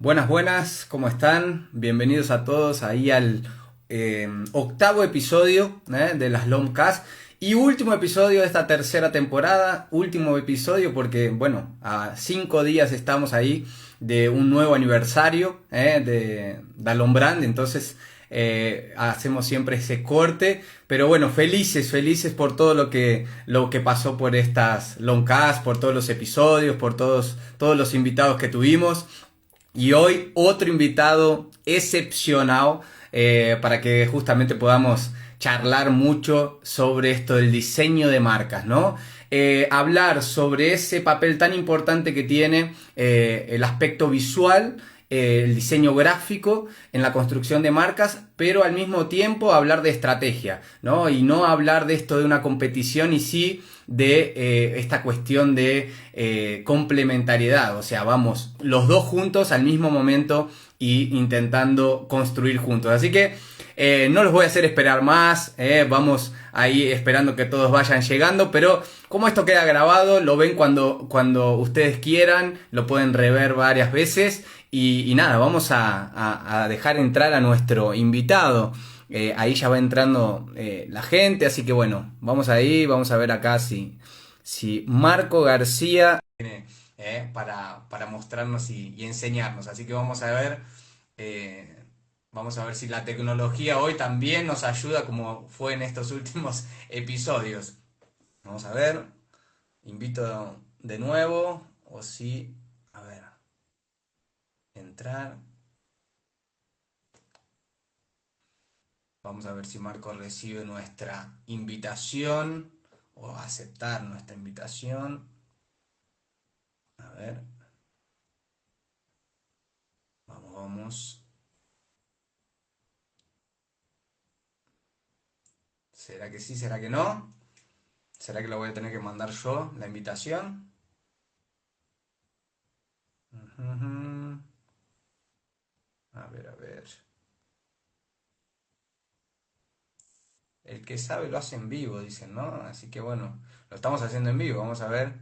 Buenas, buenas, ¿cómo están? Bienvenidos a todos ahí al octavo episodio de las Lomcast y último episodio de esta tercera temporada. Último episodio porque, bueno, a 5 días estamos ahí de un nuevo aniversario de Alombrand, entonces hacemos siempre ese corte. Pero bueno, felices, felices por todo lo que pasó por estas Lomcast, por todos los episodios, por todos los invitados que tuvimos. Y hoy otro invitado excepcional para que justamente podamos charlar mucho sobre esto del diseño de marcas, ¿no? Hablar sobre ese papel tan importante que tiene el aspecto visual, el diseño gráfico en la construcción de marcas, pero al mismo tiempo hablar de estrategia, ¿no? Y no hablar de esto de una competición y sí de esta cuestión de complementariedad, o sea, vamos los dos juntos al mismo momento y intentando construir juntos. Así que no los voy a hacer esperar más, vamos ahí esperando que todos vayan llegando, pero como esto queda grabado, lo ven cuando ustedes quieran, lo pueden rever varias veces y nada, vamos a dejar entrar a nuestro invitado. Ahí ya va entrando la gente, así que bueno, vamos ahí, vamos a ver acá si Marco García tiene para mostrarnos y enseñarnos. Así que eh, vamos a ver si la tecnología hoy también nos ayuda como fue en estos últimos episodios. Vamos a ver, invito de nuevo, o si, a ver, entrar. Vamos a ver si Marco recibe nuestra invitación o aceptar nuestra invitación. A ver, vamos, vamos. ¿Será que sí? ¿Será que no? ¿Será que lo voy a tener que mandar yo, la invitación? Ujú. A ver, a ver. El que sabe lo hace en vivo, dicen, ¿no? Así que bueno, lo estamos haciendo en vivo. Vamos a ver.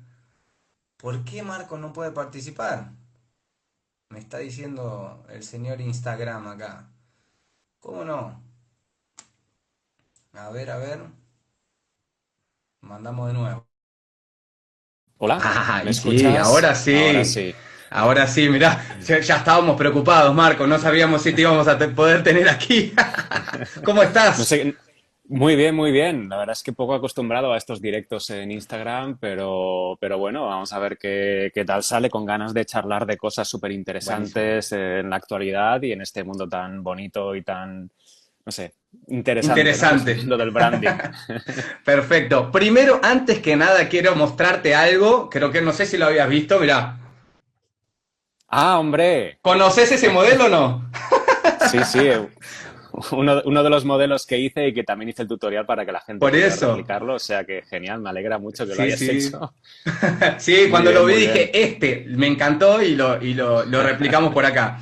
¿Por qué Marco no puede participar? Me está diciendo el señor Instagram acá. ¿Cómo no? A ver, a ver. Mandamos de nuevo. Hola, Ah, ¿me y sí, escuchas? ahora Ahora sí. sí. Ahora sí, mirá, ya estábamos preocupados, Marco. No sabíamos si te íbamos a poder tener aquí. ¿Cómo No estás? sé, muy bien, muy bien. La verdad es que poco acostumbrado a estos directos en Instagram, pero bueno, vamos a ver qué tal sale, con ganas de charlar de cosas súper Buenísimo. interesantes en la actualidad y en este mundo tan bonito y tan, no sé, interesante, ¿no? Que es el Interesante. mundo del branding. Perfecto. Primero, antes que nada, quiero mostrarte algo. Creo que no sé si lo habías visto. Mirá. Ah, hombre. ¿Conoces ese modelo o no? Sí, sí. Uno de los modelos que hice y que también hice el tutorial para que la gente Por pudiera eso. replicarlo, o sea que genial, me alegra mucho que lo Sí, hayas sí. hecho. Sí, Muy cuando lo bien, vi muy bien. dije, este me encantó y lo replicamos por acá.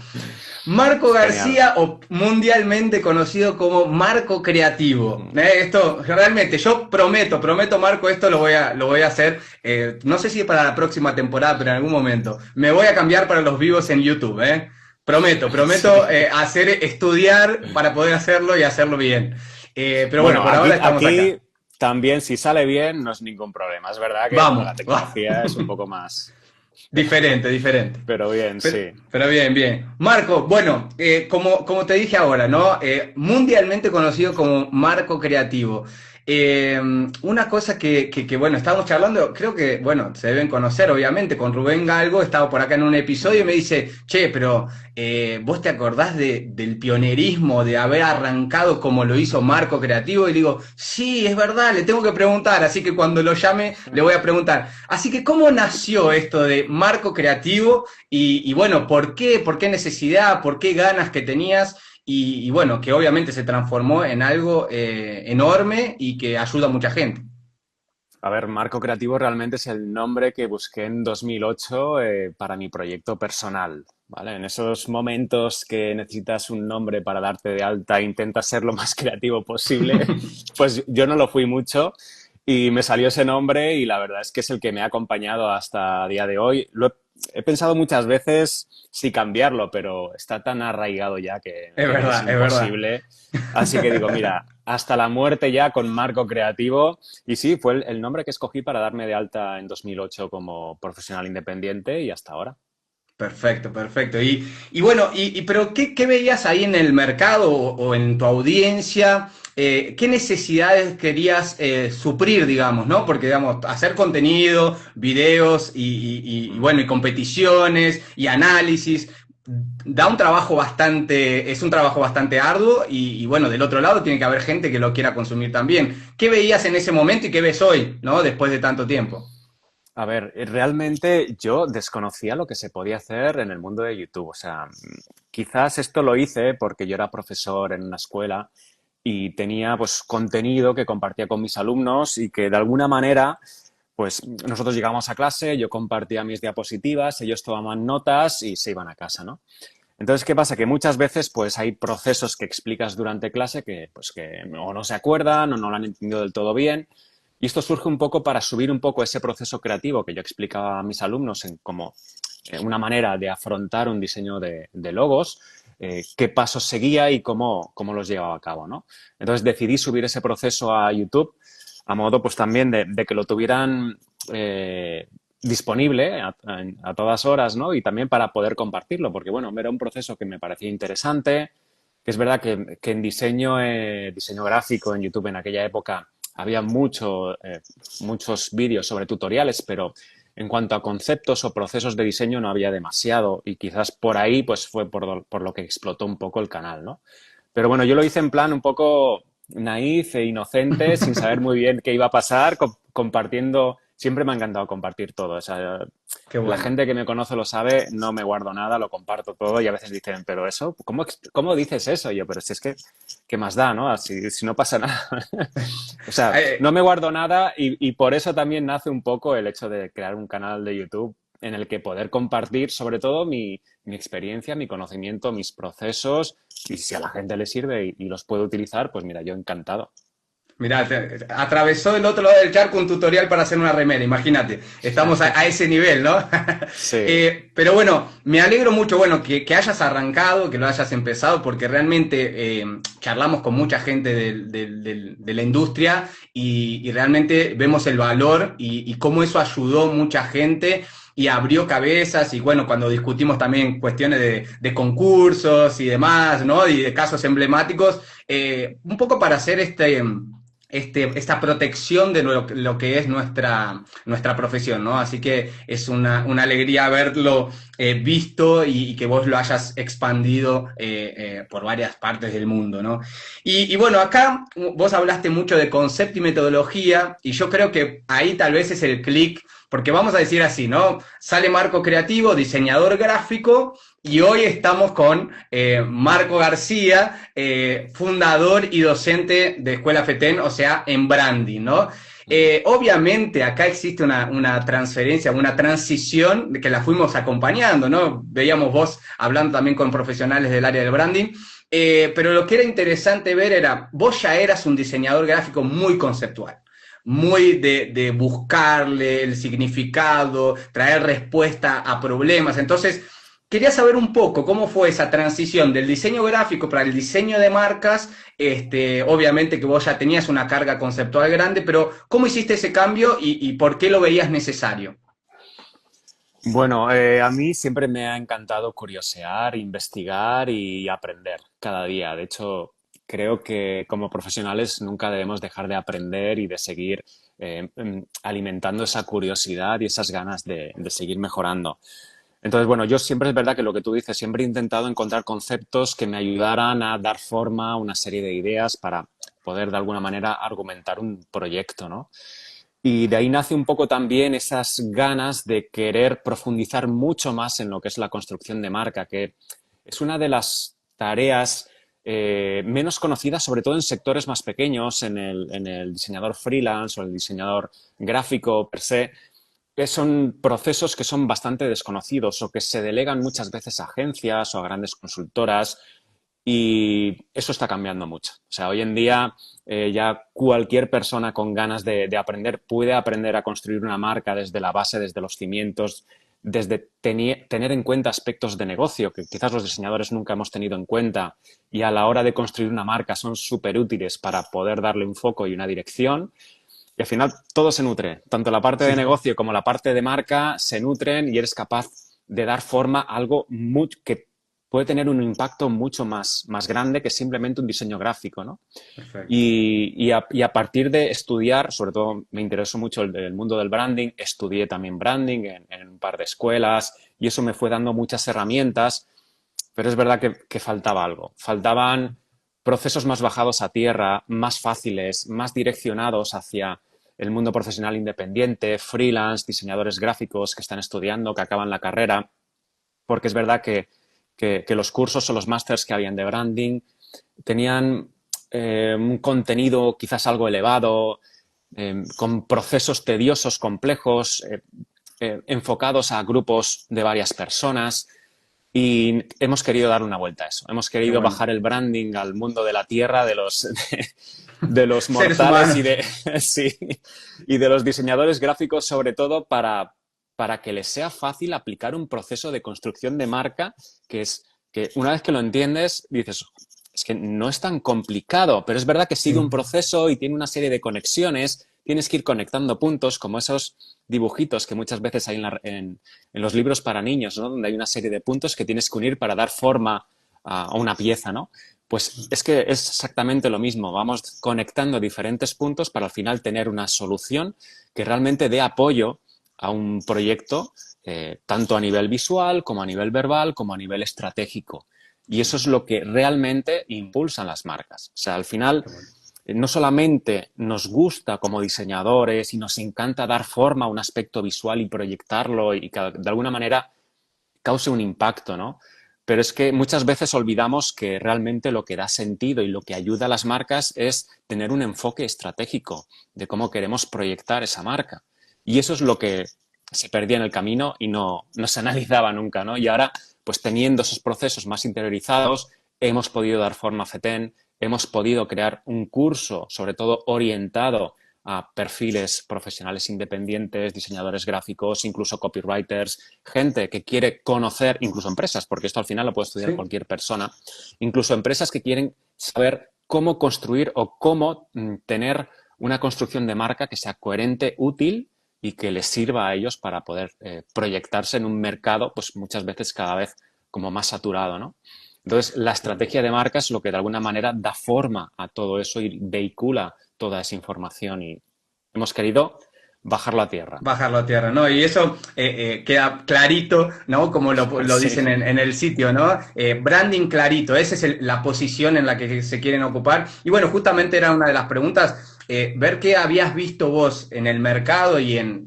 Marco Genial. García, o mundialmente conocido como Marco Creativo. Ujú. Esto realmente, yo prometo, Marco, esto lo voy a hacer. No sé si para la próxima temporada, pero en algún momento. Me voy a cambiar para los vivos en YouTube. Prometo Sí. estudiar para poder hacerlo y hacerlo bien. Pero bueno, Bueno, por ahora estamos acá. aquí también, si sale bien, no es ningún problema. Es verdad que, bueno, Vamos. la tecnología es un poco más, Diferente, diferente. pero bien, Pero, sí. pero bien, bien. Marco, bueno, como te dije ahora, ¿no? Mundialmente conocido como Marco Creativo. Una cosa que, bueno, estábamos charlando, creo que, bueno, se deben conocer, obviamente, con Rubén Galgo, estaba por acá en un episodio y me dice, che, pero ¿vos te acordás del pionerismo, de haber arrancado como lo hizo Marco Creativo? Y digo, sí, es verdad, le tengo que preguntar, así que cuando lo llame le voy a preguntar. Así que, ¿cómo nació esto de Marco Creativo? Y bueno, ¿por qué necesidad? ¿Por qué ganas que tenías? Y bueno, que obviamente se transformó en algo enorme y que ayuda a mucha gente. A ver, Marco Creativo realmente es el nombre que busqué en 2008 para mi proyecto personal, ¿vale? En esos momentos que necesitas un nombre para darte de alta e intentas ser lo más creativo posible, pues yo no lo fui mucho Y me salió ese nombre y la verdad es que es el que me ha acompañado hasta el día de hoy. He pensado muchas veces si cambiarlo, pero está tan arraigado ya que Es creo que es verdad, es verdad. imposible. Así que digo, mira, hasta la muerte ya con Marco Creativo. Y sí, fue el nombre que escogí para darme de alta en 2008 como profesional independiente y hasta ahora. Perfecto, perfecto. Y bueno, pero ¿qué veías ahí en el mercado o en tu audiencia? ¿Qué necesidades querías suplir, digamos, ¿no? Porque, digamos, hacer contenido, videos bueno, y competiciones y análisis, da un trabajo bastante, es un trabajo bastante arduo bueno, del otro lado tiene que haber gente que lo quiera consumir también. ¿Qué veías en ese momento y qué ves hoy, ¿no? Después de tanto tiempo. A ver, realmente yo desconocía lo que se podía hacer en el mundo de YouTube. O sea, quizás esto lo hice porque yo era profesor en una escuela y tenía pues contenido que compartía con mis alumnos y que de alguna manera pues nosotros llegábamos a clase, yo compartía mis diapositivas, ellos tomaban notas y se iban a casa, ¿no? Entonces, ¿qué pasa? Que muchas veces pues hay procesos que explicas durante clase que pues que o no se acuerdan o no lo han entendido del todo bien. Y esto surge un poco para subir un poco ese proceso creativo que yo explicaba a mis alumnos en como una manera de afrontar un diseño de logos, qué pasos seguía y cómo los llevaba a cabo, ¿no? Entonces decidí subir ese proceso a YouTube a modo pues también de que lo tuvieran disponible a todas horas, ¿no? Y también para poder compartirlo, porque bueno, era un proceso que me parecía interesante, que es verdad que en diseño gráfico en YouTube en aquella época había muchos vídeos sobre tutoriales, pero en cuanto a conceptos o procesos de diseño no había demasiado y quizás por ahí pues fue por lo que explotó un poco el canal, ¿no? Pero bueno, yo lo hice en plan un poco naif e inocente, sin saber muy bien qué iba a pasar, compartiendo. Siempre me ha encantado compartir todo. O sea, Qué la bueno. gente que me conoce lo sabe, no me guardo nada, lo comparto todo y a veces dicen, pero eso, ¿cómo dices eso? Y yo, pero si es que, ¿qué más da, no? Si no pasa nada. O sea, Eh, no me guardo nada y por eso también nace un poco el hecho de crear un canal de YouTube en el que poder compartir sobre todo mi experiencia, mi conocimiento, mis procesos y si a la gente le sirve y los puede utilizar, pues mira, yo encantado. Mirá, atravesó del otro lado del charco un tutorial para hacer una remera, imagínate. Estamos a ese nivel, ¿no? Sí. Pero bueno, me alegro mucho, bueno, que hayas arrancado, que lo hayas empezado, porque realmente charlamos con mucha gente de la industria y realmente vemos el valor y cómo eso ayudó mucha gente y abrió cabezas y bueno, cuando discutimos también cuestiones de concursos y demás, ¿no? Y de casos emblemáticos, un poco para hacer esta protección de lo que es nuestra profesión, ¿no? Así que es una alegría haberlo visto y que vos lo hayas expandido por varias partes del mundo, ¿no? Bueno, acá vos hablaste mucho de concepto y metodología y yo creo que ahí tal vez es el clic, porque vamos a decir así, ¿no? Sale Marco Creativo, diseñador gráfico, y hoy estamos con Marco García, fundador y docente de Escuela FETEN, o sea, en branding, ¿no? Obviamente acá existe una transferencia, una transición de que la fuimos acompañando, ¿no? Veíamos vos hablando también con profesionales del área del branding, pero lo que era interesante ver era, vos ya eras un diseñador gráfico muy conceptual, muy de buscarle el significado, traer respuesta a problemas. Entonces, quería saber un poco cómo fue esa transición del diseño gráfico para el diseño de marcas. Obviamente que vos ya tenías una carga conceptual grande, pero ¿cómo hiciste ese cambio y por qué lo veías necesario? Bueno, a mí siempre me ha encantado curiosear, investigar y aprender cada día. De hecho, creo que como profesionales nunca debemos dejar de aprender y de seguir alimentando esa curiosidad y esas ganas de seguir mejorando. Entonces, bueno, yo siempre es verdad que lo que tú dices, siempre he intentado encontrar conceptos que me ayudaran a dar forma a una serie de ideas para poder de alguna manera argumentar un proyecto, ¿no? Y de ahí nace un poco también esas ganas de querer profundizar mucho más en lo que es la construcción de marca, que es una de las tareas menos conocidas, sobre todo en sectores más pequeños, en el diseñador freelance o el diseñador gráfico per se, que son procesos que son bastante desconocidos o que se delegan muchas veces a agencias o a grandes consultoras y eso está cambiando mucho. O sea, hoy en día ya cualquier persona con ganas de aprender puede aprender a construir una marca desde la base, desde los cimientos, desde tener en cuenta aspectos de negocio que quizás los diseñadores nunca hemos tenido en cuenta y a la hora de construir una marca son súper útiles para poder darle un foco y una dirección. Y al final todo se nutre, tanto la parte de Sí, negocio como la parte de marca se nutren y eres capaz de dar forma a algo que puede tener un impacto mucho más grande que simplemente un diseño gráfico, ¿no? perfecto. Y a partir de estudiar, sobre todo me interesó mucho el mundo del branding, estudié también branding en un par de escuelas y eso me fue dando muchas herramientas, pero es verdad que faltaba algo. Faltaban procesos más bajados a tierra, más fáciles, más direccionados hacia el mundo profesional independiente, freelance, diseñadores gráficos que están estudiando, que acaban la carrera, porque es verdad que los cursos o los másters que habían de branding tenían un contenido quizás algo elevado, con procesos tediosos, complejos, enfocados a grupos de varias personas. Y hemos querido dar una vuelta a eso. Hemos Qué querido bueno. bajar el branding al mundo de la tierra, de los Seres mortales humanos. sí, y de los diseñadores gráficos, sobre todo para que les sea fácil aplicar un proceso de construcción de marca que una vez que lo entiendes, dices, es que no es tan complicado, pero es verdad que sigue un Sí. proceso y tiene una serie de conexiones. Tienes que ir conectando puntos, como esos dibujitos que muchas veces hay en los libros para niños, ¿no? Donde hay una serie de puntos que tienes que unir para dar forma a una pieza, ¿no? Pues es que es exactamente lo mismo. Vamos conectando diferentes puntos para al final tener una solución que realmente dé apoyo a un proyecto, tanto a nivel visual, como a nivel verbal, como a nivel estratégico. Y eso es lo que realmente impulsan las marcas. O sea, al final Qué bueno. no solamente nos gusta como diseñadores y nos encanta dar forma a un aspecto visual y proyectarlo y que de alguna manera cause un impacto, ¿no? Pero es que muchas veces olvidamos que realmente lo que da sentido y lo que ayuda a las marcas es tener un enfoque estratégico de cómo queremos proyectar esa marca. Y eso es lo que se perdía en el camino y no se analizaba nunca, ¿no? Y ahora, pues teniendo esos procesos más interiorizados, hemos podido dar forma a FETEN, hemos podido crear un curso, sobre todo orientado a perfiles profesionales independientes, diseñadores gráficos, incluso copywriters, gente que quiere conocer, incluso empresas, porque esto al final lo puede estudiar Sí. cualquier persona, incluso empresas que quieren saber cómo construir o cómo tener una construcción de marca que sea coherente, útil y que les sirva a ellos para poder proyectarse en un mercado, pues muchas veces cada vez como más saturado, ¿no? Entonces, la estrategia de marca es lo que de alguna manera da forma a todo eso y vehicula toda esa información y hemos querido bajarlo a tierra. Bajarlo a tierra, ¿no? Y eso queda clarito, ¿no? Como lo Sí, dicen en el sitio, ¿no? Branding clarito, esa es la posición en la que se quieren ocupar. Y bueno, justamente era una de las preguntas, ver qué habías visto vos en el mercado y en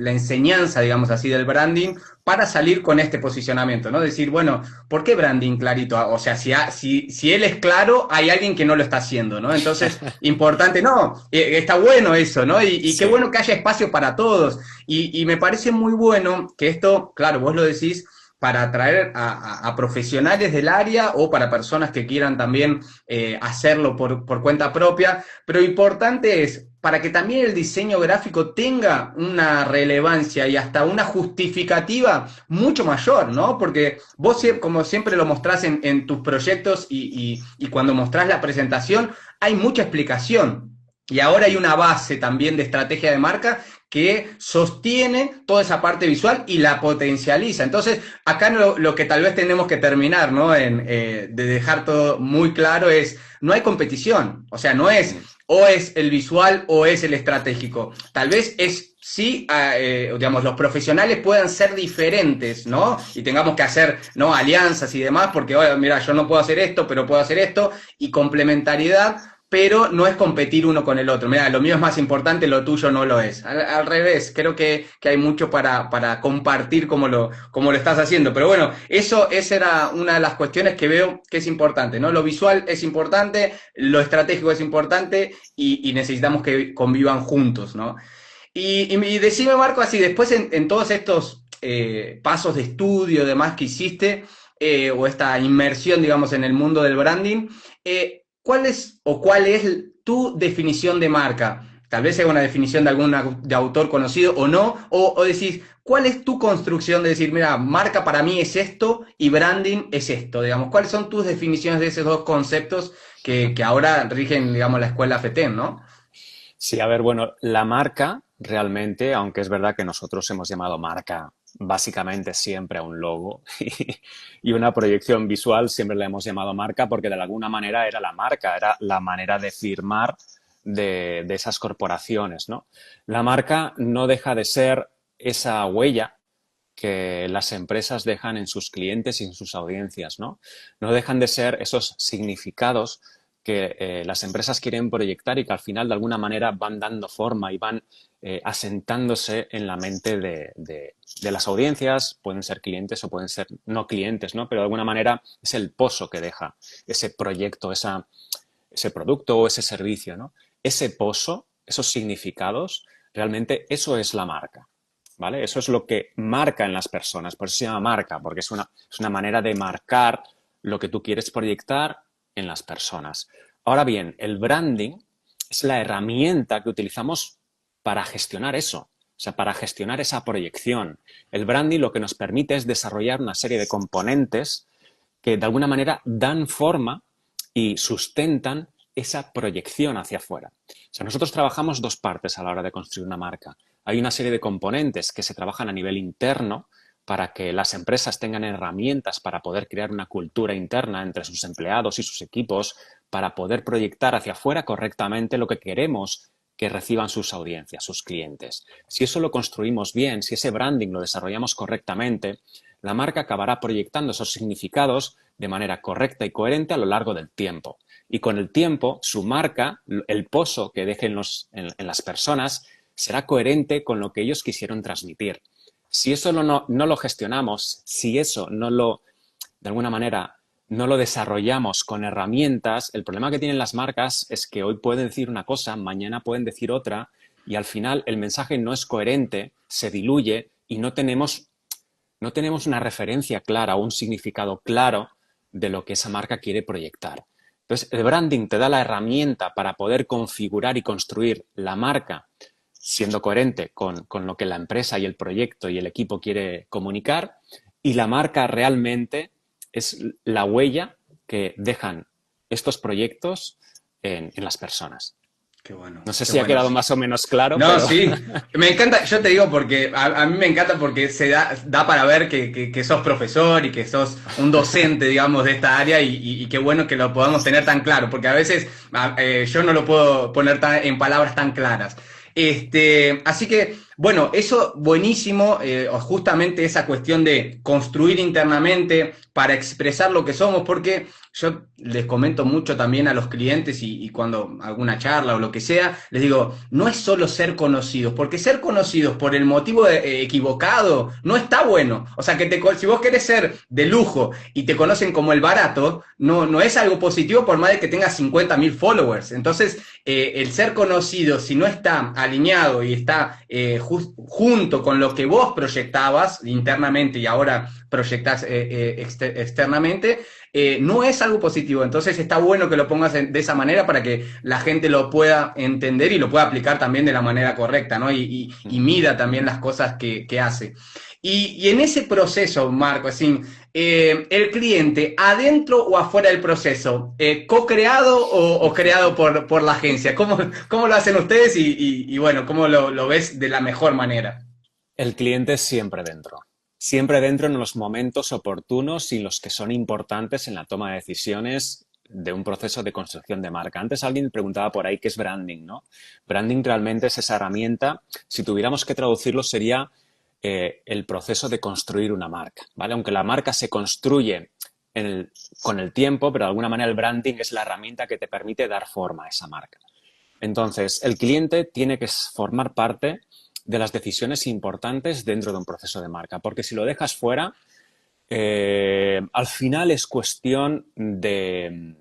la enseñanza, digamos así, del branding para salir con este posicionamiento, ¿no? Decir, bueno, ¿por qué branding clarito? O sea, si él es claro, hay alguien que no lo está haciendo, ¿no? Entonces, importante, no, está bueno eso, ¿no? Y qué sí, bueno que haya espacio para todos. Y me parece muy bueno que esto, claro, vos lo decís, para atraer a profesionales del área o para personas que quieran también hacerlo por cuenta propia, pero importante es para que también el diseño gráfico tenga una relevancia y hasta una justificativa mucho mayor, ¿no? Porque vos, como siempre lo mostrás en tus proyectos y cuando mostrás la presentación, hay mucha explicación. Y ahora hay una base también de estrategia de marca que sostiene toda esa parte visual y la potencializa. Entonces, acá lo que tal vez tenemos que terminar, ¿no? De dejar todo muy claro es, no hay competición. O sea, no es o es el visual o es el estratégico. Tal vez es sí, digamos, los profesionales puedan ser diferentes, ¿no? Y tengamos que hacer, ¿no? Alianzas y demás, porque, oye, mira, yo no puedo hacer esto, pero puedo hacer esto, y complementariedad, pero no es competir uno con el otro. Mira, lo mío es más importante, lo tuyo no lo es. Al revés, creo que hay mucho para compartir como lo estás haciendo. Pero bueno, esa era una de las cuestiones que veo que es importante, ¿no? Lo visual es importante, lo estratégico es importante y necesitamos que convivan juntos, ¿no? Y decime, Marco, así, después en todos estos pasos de estudio, demás que hiciste, o esta inmersión, digamos, en el mundo del branding, ¿cuál es tu definición de marca? Tal vez sea una definición de algún de autor conocido o no, o decís, ¿cuál es tu construcción de decir, mira, marca para mí es esto y branding es esto? Digamos, ¿cuáles son tus definiciones de esos dos conceptos que ahora rigen, digamos, la escuela FETEM, ¿no? Sí, a ver, bueno, la marca realmente, aunque es verdad que nosotros hemos llamado marca básicamente siempre a un logo y una proyección visual, siempre le hemos llamado marca porque de alguna manera era la marca, era la manera de firmar de esas corporaciones, ¿no? La marca no deja de ser esa huella que las empresas dejan en sus clientes y en sus audiencias, ¿no? No dejan de ser esos significados que las empresas quieren proyectar y que al final de alguna manera van dando forma y van asentándose en la mente de las audiencias, pueden ser clientes o pueden ser no clientes, ¿no? Pero de alguna manera es el pozo que deja ese proyecto, ese producto o ese servicio, ¿no? Ese pozo, esos significados, realmente eso es la marca. ¿Vale? Eso es lo que marca en las personas, por eso se llama marca, porque es una manera de marcar lo que tú quieres proyectar en las personas. Ahora bien, el branding es la herramienta que utilizamos para gestionar eso, o sea, para gestionar esa proyección. El branding lo que nos permite es desarrollar una serie de componentes que de alguna manera dan forma y sustentan esa proyección hacia afuera. O sea, nosotros trabajamos dos partes a la hora de construir una marca. Hay una serie de componentes que se trabajan a nivel interno para que las empresas tengan herramientas para poder crear una cultura interna entre sus empleados y sus equipos, para poder proyectar hacia afuera correctamente lo que queremos que reciban sus audiencias, sus clientes. Si eso lo construimos bien, si ese branding lo desarrollamos correctamente, la marca acabará proyectando esos significados de manera correcta y coherente a lo largo del tiempo. Y con el tiempo, su marca, el pozo que dejen en las personas, será coherente con lo que ellos quisieron transmitir. Si eso no lo gestionamos, si eso de alguna manera, no lo desarrollamos con herramientas, el problema que tienen las marcas es que hoy pueden decir una cosa, mañana pueden decir otra, y al final el mensaje no es coherente, se diluye y no tenemos una referencia clara o un significado claro de lo que esa marca quiere proyectar. Entonces, el branding te da la herramienta para poder configurar y construir la marca siendo coherente con lo que la empresa y el proyecto y el equipo quiere comunicar, y la marca realmente es la huella que dejan estos proyectos en las personas. Qué bueno, No sé qué si ha bueno. quedado más o menos claro, No, pero sí, me encanta, yo te digo porque a mí me encanta porque da para ver que sos profesor y que sos un docente, digamos, de esta área y qué bueno que lo podamos tener tan claro, porque a veces yo no lo puedo poner en palabras tan claras. Así que, bueno, eso buenísimo, justamente esa cuestión de construir internamente para expresar lo que somos, porque yo les comento mucho también a los clientes y cuando alguna charla o lo que sea, les digo, no es solo ser conocidos, porque ser conocidos por el motivo equivocado no está bueno. O sea, si vos querés ser de lujo y te conocen como el barato, no es algo positivo por más de que tengas 50.000 followers. Entonces, el ser conocido, si no está alineado y está junto con lo que vos proyectabas internamente y ahora proyectás externamente, no es algo positivo. Entonces está bueno que lo pongas de esa manera para que la gente lo pueda entender y lo pueda aplicar también de la manera correcta, ¿no? Y mida también las cosas que hace. Y en ese proceso, Marco, así, el cliente, adentro o afuera del proceso, ¿co-creado o creado por la agencia? ¿Cómo lo hacen ustedes y bueno, cómo lo ves de la mejor manera? el cliente es siempre dentro en los momentos oportunos y los que son importantes en la toma de decisiones de un proceso de construcción de marca. Antes alguien preguntaba por ahí qué es branding, ¿no? Branding realmente es esa herramienta, si tuviéramos que traducirlo sería el proceso de construir una marca, ¿vale? Aunque la marca se construye con el tiempo, pero de alguna manera el branding es la herramienta que te permite dar forma a esa marca. Entonces, el cliente tiene que formar parte de las decisiones importantes dentro de un proceso de marca, porque si lo dejas fuera, al final es cuestión de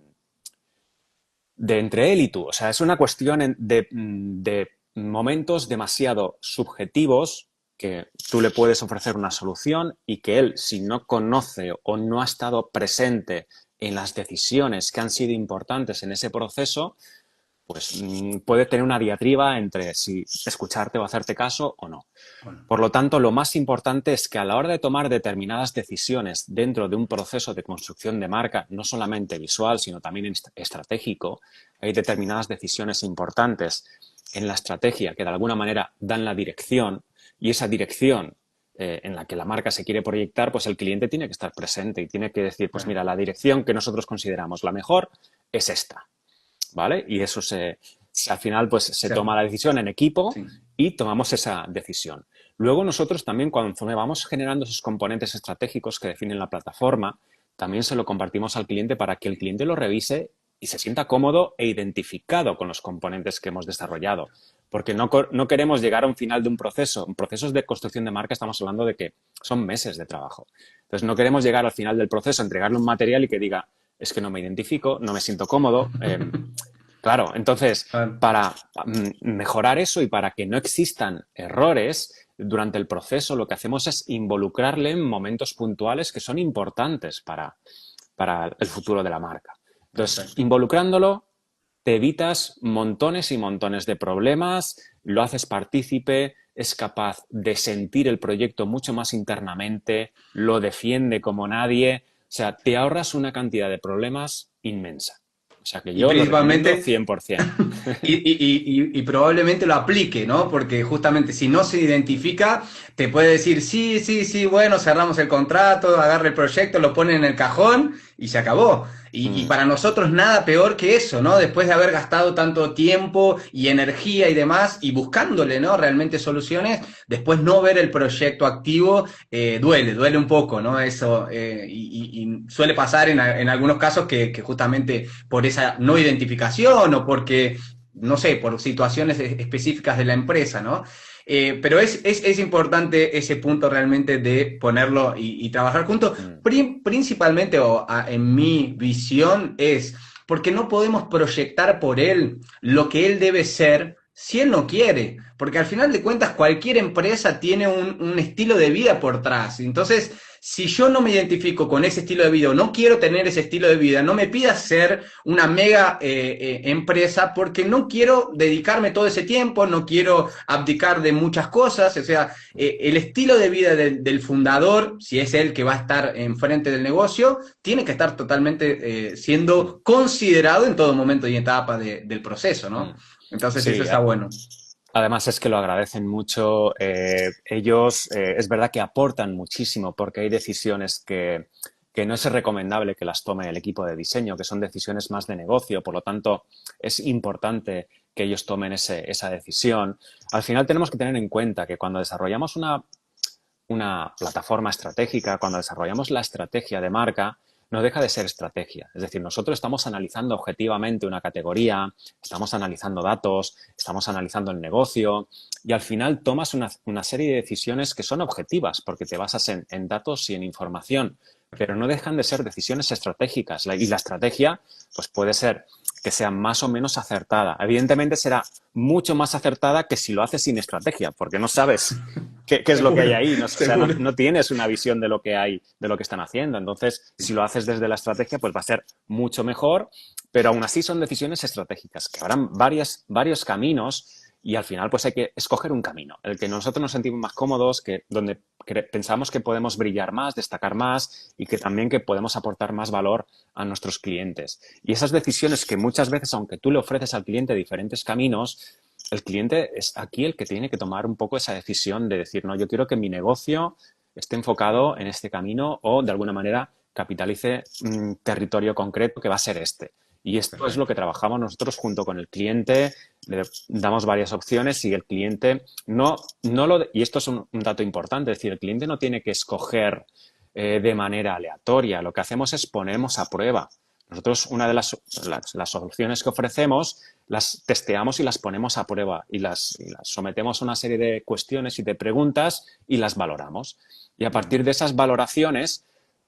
entre él y tú. O sea, es una cuestión de momentos demasiado subjetivos que tú le puedes ofrecer una solución y que él, si no conoce o no ha estado presente en las decisiones que han sido importantes en ese proceso, pues puede tener una diatriba entre si escucharte o hacerte caso o no. Bueno, Por lo tanto, lo más importante es que a la hora de tomar determinadas decisiones dentro de un proceso de construcción de marca, no solamente visual, sino también estratégico, hay determinadas decisiones importantes en la estrategia que de alguna manera dan la dirección, y esa dirección en la que la marca se quiere proyectar, pues el cliente tiene que estar presente y tiene que decir, pues bueno, mira, la dirección que nosotros consideramos la mejor es esta, ¿vale? Y eso al final pues se cierto. toma la decisión en equipo Sí, y tomamos esa decisión. Luego nosotros también, cuando vamos generando esos componentes estratégicos que definen la plataforma, también se lo compartimos al cliente para que el cliente lo revise y se sienta cómodo e identificado con los componentes que hemos desarrollado. Porque no queremos llegar a un final de un proceso. En procesos de construcción de marca estamos hablando de que son meses de trabajo. Entonces no queremos llegar al final del proceso, entregarle un material y que diga, es que no me identifico, no me siento cómodo. Claro, entonces, claro, para mejorar eso y para que no existan errores durante el proceso, lo que hacemos es involucrarle en momentos puntuales que son importantes para el futuro de la marca. Entonces, perfecto. involucrándolo, te evitas montones y montones de problemas, lo haces partícipe, es capaz de sentir el proyecto mucho más internamente, lo defiende como nadie, o sea, te ahorras una cantidad de problemas inmensa. O sea que Y yo lo recomiendo principalmente 100%. y probablemente lo aplique, ¿no? Porque justamente si no se identifica, te puede decir, sí, sí, sí, bueno, cerramos el contrato, agarra el proyecto, lo pone en el cajón y se acabó. Y Mm, para nosotros nada peor que eso, ¿no? Después de haber gastado tanto tiempo y energía y demás, y buscándole, ¿no? Realmente soluciones, después no ver el proyecto activo, duele un poco, ¿no? Eso, y suele pasar en algunos casos que justamente por esa no identificación o porque no sé, por situaciones específicas de la empresa, ¿no? Pero es importante ese punto realmente de ponerlo y trabajar juntos, mm. principalmente en mi visión es porque no podemos proyectar por él lo que él debe ser si él no quiere, porque al final de cuentas cualquier empresa tiene un estilo de vida por atrás, entonces si yo no me identifico con ese estilo de vida o no quiero tener ese estilo de vida, no me pidas ser una mega empresa porque no quiero dedicarme todo ese tiempo, no quiero abdicar de muchas cosas, o sea, el estilo de vida del fundador, si es él que va a estar enfrente del negocio, tiene que estar totalmente Mm, siendo considerado en todo momento y etapa del proceso, ¿no? mm. Entonces eso Sí, está bueno. además es que lo agradecen mucho. Ellos es verdad que aportan muchísimo porque hay decisiones que no es recomendable que las tome el equipo de diseño, que son decisiones más de negocio. Por lo tanto, es importante que ellos tomen esa decisión. Al final tenemos que tener en cuenta que cuando desarrollamos una plataforma estratégica, cuando desarrollamos la estrategia de marca, no deja de ser estrategia. Es decir, nosotros estamos analizando objetivamente una categoría, estamos analizando datos, estamos analizando el negocio y al final tomas una serie de decisiones que son objetivas porque te basas en datos y en información, pero no dejan de ser decisiones estratégicas. Y la estrategia pues puede ser que sea más o menos acertada. Evidentemente será mucho más acertada que si lo haces sin estrategia, porque no sabes qué es lo que hay Seguro, ahí. No, o sea, seguro. no tienes una visión de lo que hay, de lo que están haciendo. Entonces, si lo haces desde la estrategia, pues va a ser mucho mejor, pero aún así son decisiones estratégicas, que habrán varios caminos y al final pues hay que escoger un camino, el que nosotros nos sentimos más cómodos, donde pensamos que podemos brillar más, destacar más y que también que podemos aportar más valor a nuestros clientes. Y esas decisiones que muchas veces, aunque tú le ofreces al cliente diferentes caminos, el cliente es aquí el que tiene que tomar un poco esa decisión de decir, no, yo quiero que mi negocio esté enfocado en este camino o de alguna manera capitalice un territorio concreto que va a ser este. Y esto es lo Perfecto. que trabajamos nosotros junto con el cliente, le damos varias opciones y el cliente y esto es un dato importante, es decir, el cliente no tiene que escoger de manera aleatoria, lo que hacemos es ponemos a prueba. Nosotros una de las soluciones que ofrecemos las testeamos y las ponemos a prueba y las sometemos a una serie de cuestiones y de preguntas y las valoramos. Y a Bueno, partir de esas valoraciones,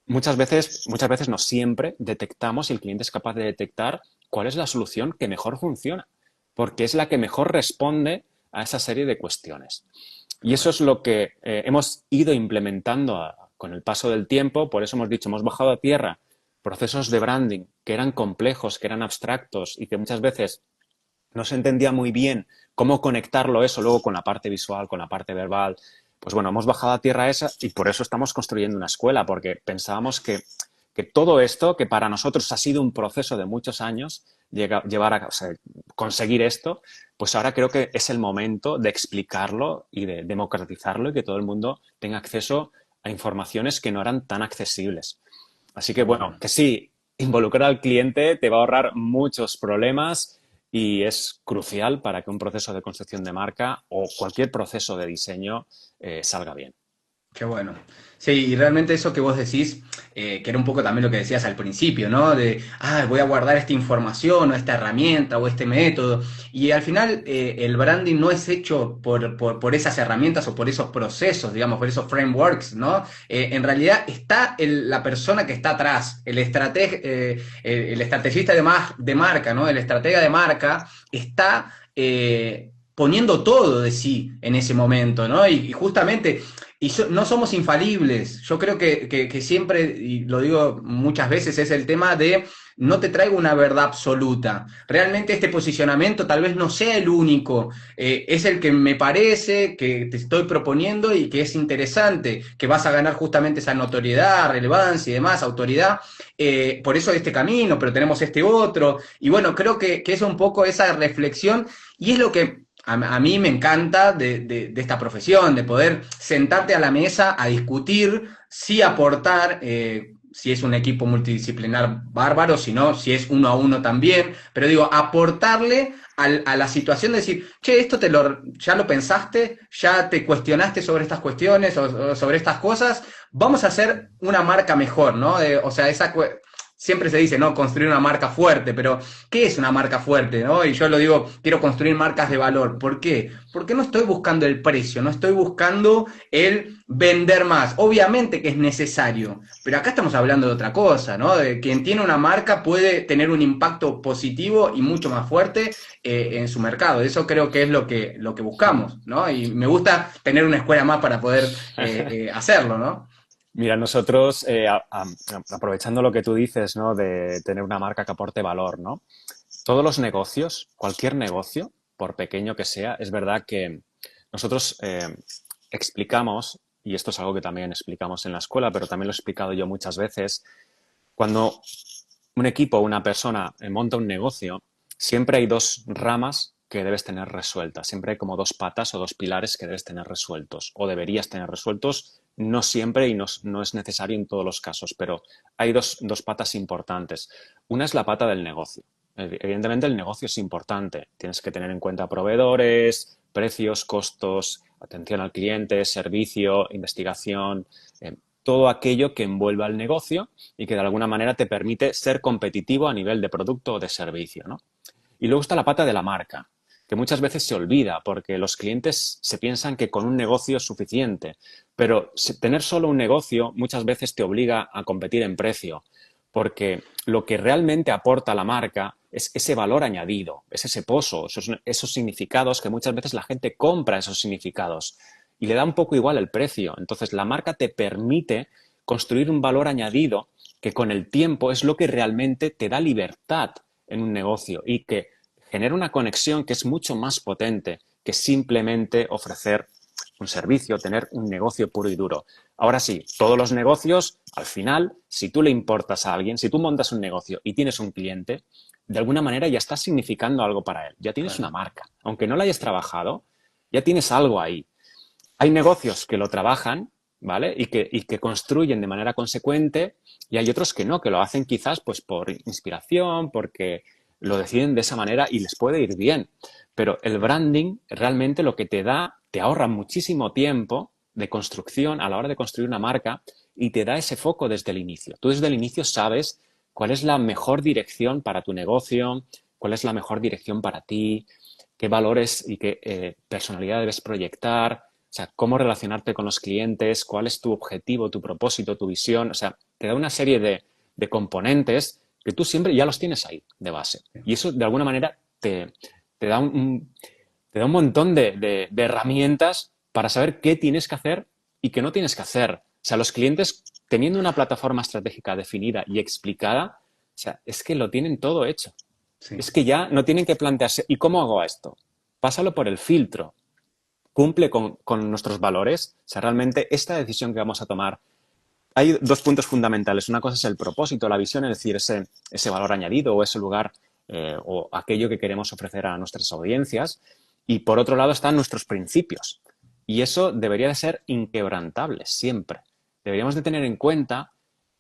muchas veces no siempre detectamos y el cliente es capaz de detectar cuál es la solución que mejor funciona, porque es la que mejor responde a esa serie de cuestiones. Y eso es lo que hemos ido implementando con el paso del tiempo. Por eso hemos dicho, hemos bajado a tierra procesos de branding que eran complejos, que eran abstractos y que muchas veces no se entendía muy bien cómo conectarlo eso luego con la parte visual, con la parte verbal. Pues bueno, hemos bajado a tierra esa y por eso estamos construyendo una escuela, porque pensábamos que todo esto, que para nosotros ha sido un proceso de muchos años, o sea, conseguir esto, pues ahora creo que es el momento de explicarlo y de democratizarlo y que todo el mundo tenga acceso a informaciones que no eran tan accesibles. Así que Qué bueno, bueno. que sí, involucrar al cliente te va a ahorrar muchos problemas y es crucial para que un proceso de construcción de marca o cualquier proceso de diseño salga bien. Qué bueno. Sí, y realmente eso que vos decís, que era un poco también lo que decías al principio, ¿no? De, voy a guardar esta información o esta herramienta o este método. Y al final el branding no es hecho por esas herramientas o por esos procesos, digamos, por esos frameworks, ¿no? En realidad está la persona que está atrás, el estrategista de marca, ¿no? El estratega de marca está poniendo todo de sí en ese momento, ¿no? Y justamente no somos infalibles. Yo creo que siempre, y lo digo muchas veces, es el tema de no te traigo una verdad absoluta. Realmente este posicionamiento tal vez no sea el único, es el que me parece, que te estoy proponiendo y que es interesante, que vas a ganar justamente esa notoriedad, relevancia y demás, autoridad. Por eso este camino, pero tenemos este otro. Y bueno, creo que es un poco esa reflexión y es lo que a mí me encanta de esta profesión, de poder sentarte a la mesa a discutir, sí aportar, si es un equipo multidisciplinar bárbaro, si no, si es uno a uno también, pero digo, aportarle a la situación de decir, che, esto ya lo pensaste, ya te cuestionaste sobre estas cuestiones o sobre estas cosas, vamos a hacer una marca mejor, ¿no? O sea, siempre se dice, ¿no? Construir una marca fuerte, pero ¿qué es una marca fuerte, no? Y yo lo digo, quiero construir marcas de valor. ¿Por qué? Porque no estoy buscando el precio, no estoy buscando el vender más. Obviamente que es necesario, pero acá estamos hablando de otra cosa, ¿no? De quien tiene una marca puede tener un impacto positivo y mucho más fuerte en su mercado. Eso creo que es lo que buscamos, ¿no? Y me gusta tener una escuela más para poder hacerlo, ¿no? Mira, nosotros, aprovechando lo que tú dices, ¿no? De tener una marca que aporte valor, ¿no? Todos los negocios, cualquier negocio, por pequeño que sea, es verdad que nosotros explicamos, y esto es algo que también explicamos en la escuela, pero también lo he explicado yo muchas veces, cuando un equipo o una persona monta un negocio, siempre hay dos ramas que debes tener resueltas. Siempre hay como dos patas o dos pilares que debes tener resueltos o deberías tener resueltos. No siempre y no es necesario en todos los casos, pero hay dos patas importantes. Una es la pata del negocio. Evidentemente el negocio es importante. Tienes que tener en cuenta proveedores, precios, costos, atención al cliente, servicio, investigación, todo aquello que envuelva el negocio y que de alguna manera te permite ser competitivo a nivel de producto o de servicio, ¿no? Y luego está la pata de la marca, que muchas veces se olvida porque los clientes se piensan que con un negocio es suficiente, pero tener solo un negocio muchas veces te obliga a competir en precio, porque lo que realmente aporta la marca es ese valor añadido, es ese pozo, esos significados que muchas veces la gente compra esos significados y le da un poco igual el precio. Entonces, la marca te permite construir un valor añadido que con el tiempo es lo que realmente te da libertad en un negocio y que genera una conexión que es mucho más potente que simplemente ofrecer un servicio, tener un negocio puro y duro. Ahora sí, todos los negocios, al final, si tú le importas a alguien, si tú montas un negocio y tienes un cliente, de alguna manera ya estás significando algo para él, ya tienes Claro. una marca. Aunque no la hayas trabajado, ya tienes algo ahí. Hay negocios que lo trabajan, ¿vale? Y que construyen de manera consecuente y hay otros que no, que lo hacen quizás pues por inspiración, porque lo deciden de esa manera y les puede ir bien. Pero el branding realmente lo que te da, te ahorra muchísimo tiempo de construcción a la hora de construir una marca y te da ese foco desde el inicio. Tú desde el inicio sabes cuál es la mejor dirección para tu negocio, cuál es la mejor dirección para ti, qué valores y qué personalidad debes proyectar, o sea, cómo relacionarte con los clientes, cuál es tu objetivo, tu propósito, tu visión. O sea, te da una serie de componentes que tú siempre ya los tienes ahí de base. Y eso, de alguna manera, te da un montón de herramientas para saber qué tienes que hacer y qué no tienes que hacer. O sea, los clientes, teniendo una plataforma estratégica definida y explicada, o sea, es que lo tienen todo hecho. Sí, Es que ya no tienen que plantearse, ¿y cómo hago esto? Pásalo por el filtro. ¿Cumple con nuestros valores? O sea, realmente esta decisión que vamos a tomar, hay dos puntos fundamentales. Una cosa es el propósito, la visión, es decir, ese valor añadido o ese lugar o aquello que queremos ofrecer a nuestras audiencias. Y por otro lado están nuestros principios. Y eso debería de ser inquebrantable siempre. Deberíamos de tener en cuenta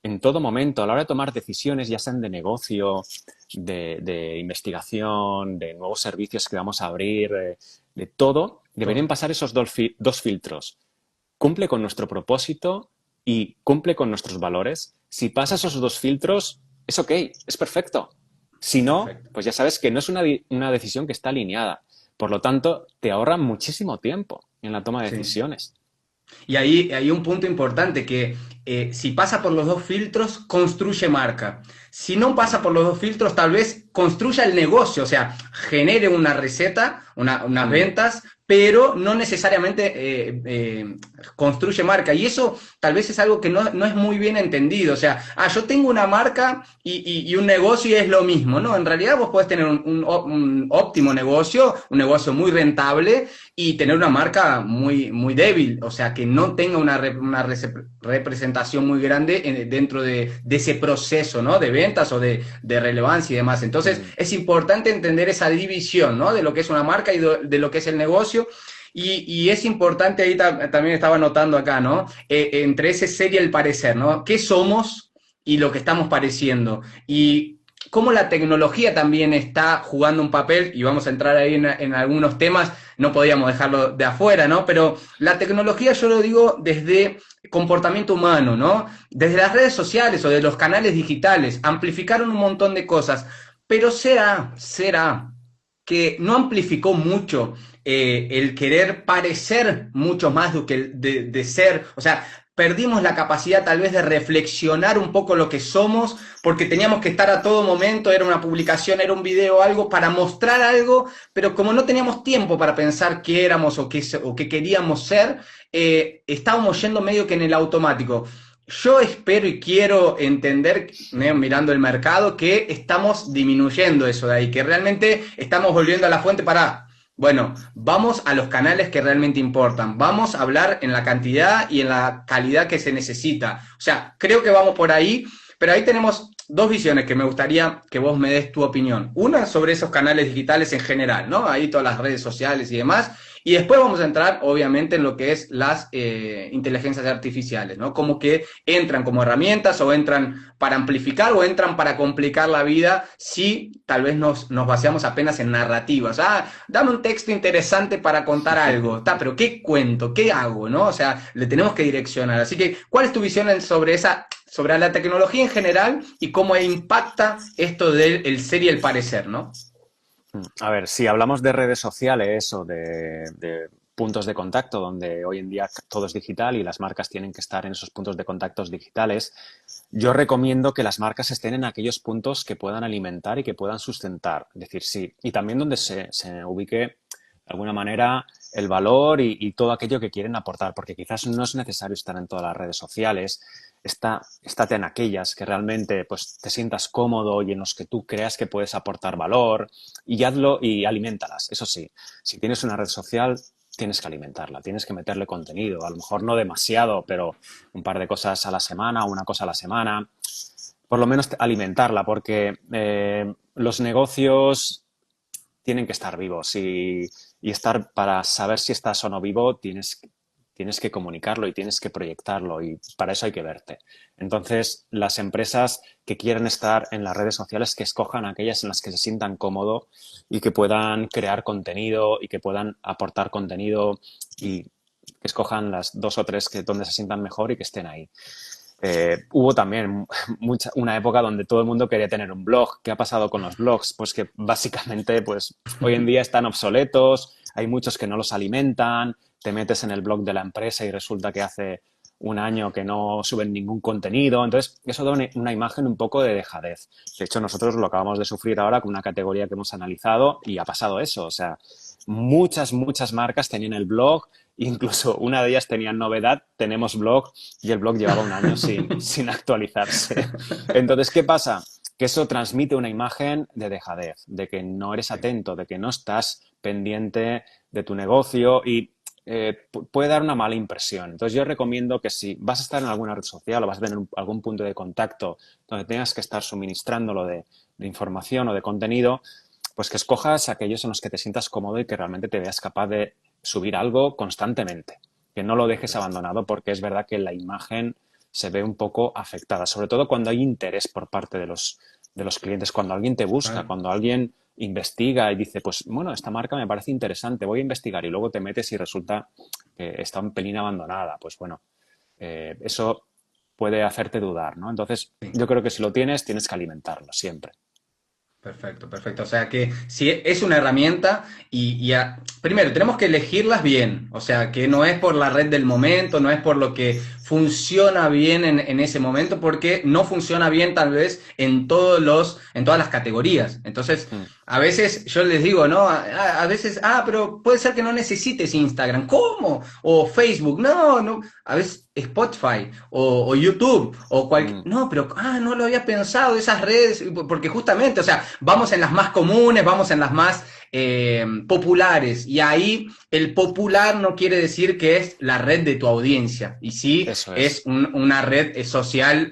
en todo momento, a la hora de tomar decisiones, ya sean de negocio, de investigación, de nuevos servicios que vamos a abrir, de todo, deberían todo. pasar esos dos filtros. ¿Cumple con nuestro propósito y cumple con nuestros valores? Si pasa esos dos filtros, es ok, es perfecto. Si no, Perfecto. pues ya sabes que no es una decisión que está alineada. Por lo tanto, te ahorra muchísimo tiempo en la toma de Sí. decisiones. Y ahí hay un punto importante que si pasa por los dos filtros, construye marca. Si no pasa por los dos filtros, tal vez construya el negocio, o sea, genere una receta, unas Mm, ventas, pero no necesariamente construye marca. Y eso tal vez es algo que no es muy bien entendido. O sea, yo tengo una marca y un negocio y es lo mismo, ¿no? En realidad vos podés tener un óptimo negocio, un negocio muy rentable y tener una marca muy débil, o sea, que no tenga una representación muy grande dentro de ese proceso, ¿no? De ventas o de relevancia y demás. Entonces, mm. es importante entender esa división, ¿no? De lo que es una marca y de lo que es el negocio. Y es importante, ahí también estaba notando acá, ¿no? Entre ese ser y el parecer, ¿no? ¿Qué somos y lo que estamos pareciendo? Y cómo la tecnología también está jugando un papel, y vamos a entrar ahí en algunos temas, no podíamos dejarlo de afuera, ¿no? Pero la tecnología yo lo digo desde comportamiento humano, ¿no? Desde las redes sociales o de los canales digitales, amplificaron un montón de cosas, pero será que no amplificó mucho el querer parecer mucho más de ser, o sea, perdimos la capacidad tal vez de reflexionar un poco lo que somos, porque teníamos que estar a todo momento, era una publicación, era un video, algo, para mostrar algo, pero como no teníamos tiempo para pensar qué éramos o qué queríamos ser, estábamos yendo medio que en el automático. Yo espero y quiero entender, mirando el mercado, que estamos disminuyendo eso de ahí, que realmente estamos volviendo a la fuente para, bueno, vamos a los canales que realmente importan, vamos a hablar en la cantidad y en la calidad que se necesita. O sea, creo que vamos por ahí, pero ahí tenemos dos visiones que me gustaría que vos me des tu opinión. Una sobre esos canales digitales en general, ¿no? Ahí todas las redes sociales y demás. Y después vamos a entrar, obviamente, en lo que es las inteligencias artificiales, ¿no? Como que entran como herramientas o entran para amplificar o entran para complicar la vida si tal vez nos baseamos apenas en narrativas. Dame un texto interesante para contar algo. Pero ¿qué cuento? ¿Qué hago? ¿No? O sea, le tenemos que direccionar. Así que, ¿cuál es tu visión sobre la tecnología en general y cómo impacta esto del ser y el parecer, ¿no? A ver, si hablamos de redes sociales o de puntos de contacto, donde hoy en día todo es digital y las marcas tienen que estar en esos puntos de contactos digitales, yo recomiendo que las marcas estén en aquellos puntos que puedan alimentar y que puedan sustentar. Es decir, sí, y también donde se ubique de alguna manera el valor y todo aquello que quieren aportar, porque quizás no es necesario estar en todas las redes sociales. Estate en aquellas que realmente pues, te sientas cómodo y en los que tú creas que puedes aportar valor y hazlo y alimentalas. Eso sí, si tienes una red social, tienes que alimentarla, tienes que meterle contenido. A lo mejor no demasiado, pero un par de cosas a la semana, una cosa a la semana. Por lo menos alimentarla, porque los negocios tienen que estar vivos y estar para saber si estás o no vivo tienes que comunicarlo y tienes que proyectarlo y para eso hay que verte. Entonces, las empresas que quieran estar en las redes sociales, que escojan aquellas en las que se sientan cómodo y que puedan crear contenido y que puedan aportar contenido y que escojan las dos o tres que donde se sientan mejor y que estén ahí. Hubo también una época donde todo el mundo quería tener un blog. ¿Qué ha pasado con los blogs? Pues que básicamente pues, hoy en día están obsoletos, hay muchos que no los alimentan, te metes en el blog de la empresa y resulta que hace un año que no suben ningún contenido. Entonces, eso da una imagen un poco de dejadez. De hecho, nosotros lo acabamos de sufrir ahora con una categoría que hemos analizado y ha pasado eso. O sea, muchas, muchas marcas tenían el blog, incluso una de ellas tenía novedad, tenemos blog, y el blog llevaba un año sin actualizarse. Entonces, ¿qué pasa? Que eso transmite una imagen de dejadez, de que no eres Sí, atento, de que no estás pendiente de tu negocio y puede dar una mala impresión. Entonces yo recomiendo que si vas a estar en alguna red social o vas a tener algún punto de contacto donde tengas que estar suministrándolo de información o de contenido, pues que escojas aquellos en los que te sientas cómodo y que realmente te veas capaz de subir algo constantemente, que no lo dejes claro, abandonado porque es verdad que la imagen se ve un poco afectada, sobre todo cuando hay interés por parte de los clientes, cuando alguien te busca, claro. cuando alguien investiga y dice, pues bueno, esta marca me parece interesante, voy a investigar y luego te metes y resulta que está un pelín abandonada. Pues bueno, eso puede hacerte dudar, ¿no? Entonces, Sí. yo creo que si lo tienes, tienes que alimentarlo siempre. Perfecto, perfecto. O sea que si es una herramienta primero tenemos que elegirlas bien. O sea que no es por la red del momento, no es por lo que funciona bien en ese momento, porque no funciona bien tal vez en todas las categorías. Entonces, Mm, a veces yo les digo, ¿no? A veces, pero puede ser que no necesites Instagram. ¿Cómo? O Facebook. No, no. A veces Spotify o YouTube o cualquier... mm, No, pero, no lo había pensado, esas redes, porque justamente, o sea, vamos en las más comunes, vamos en las más populares, y ahí el popular no quiere decir que es la red de tu audiencia, y sí eso es es. una red social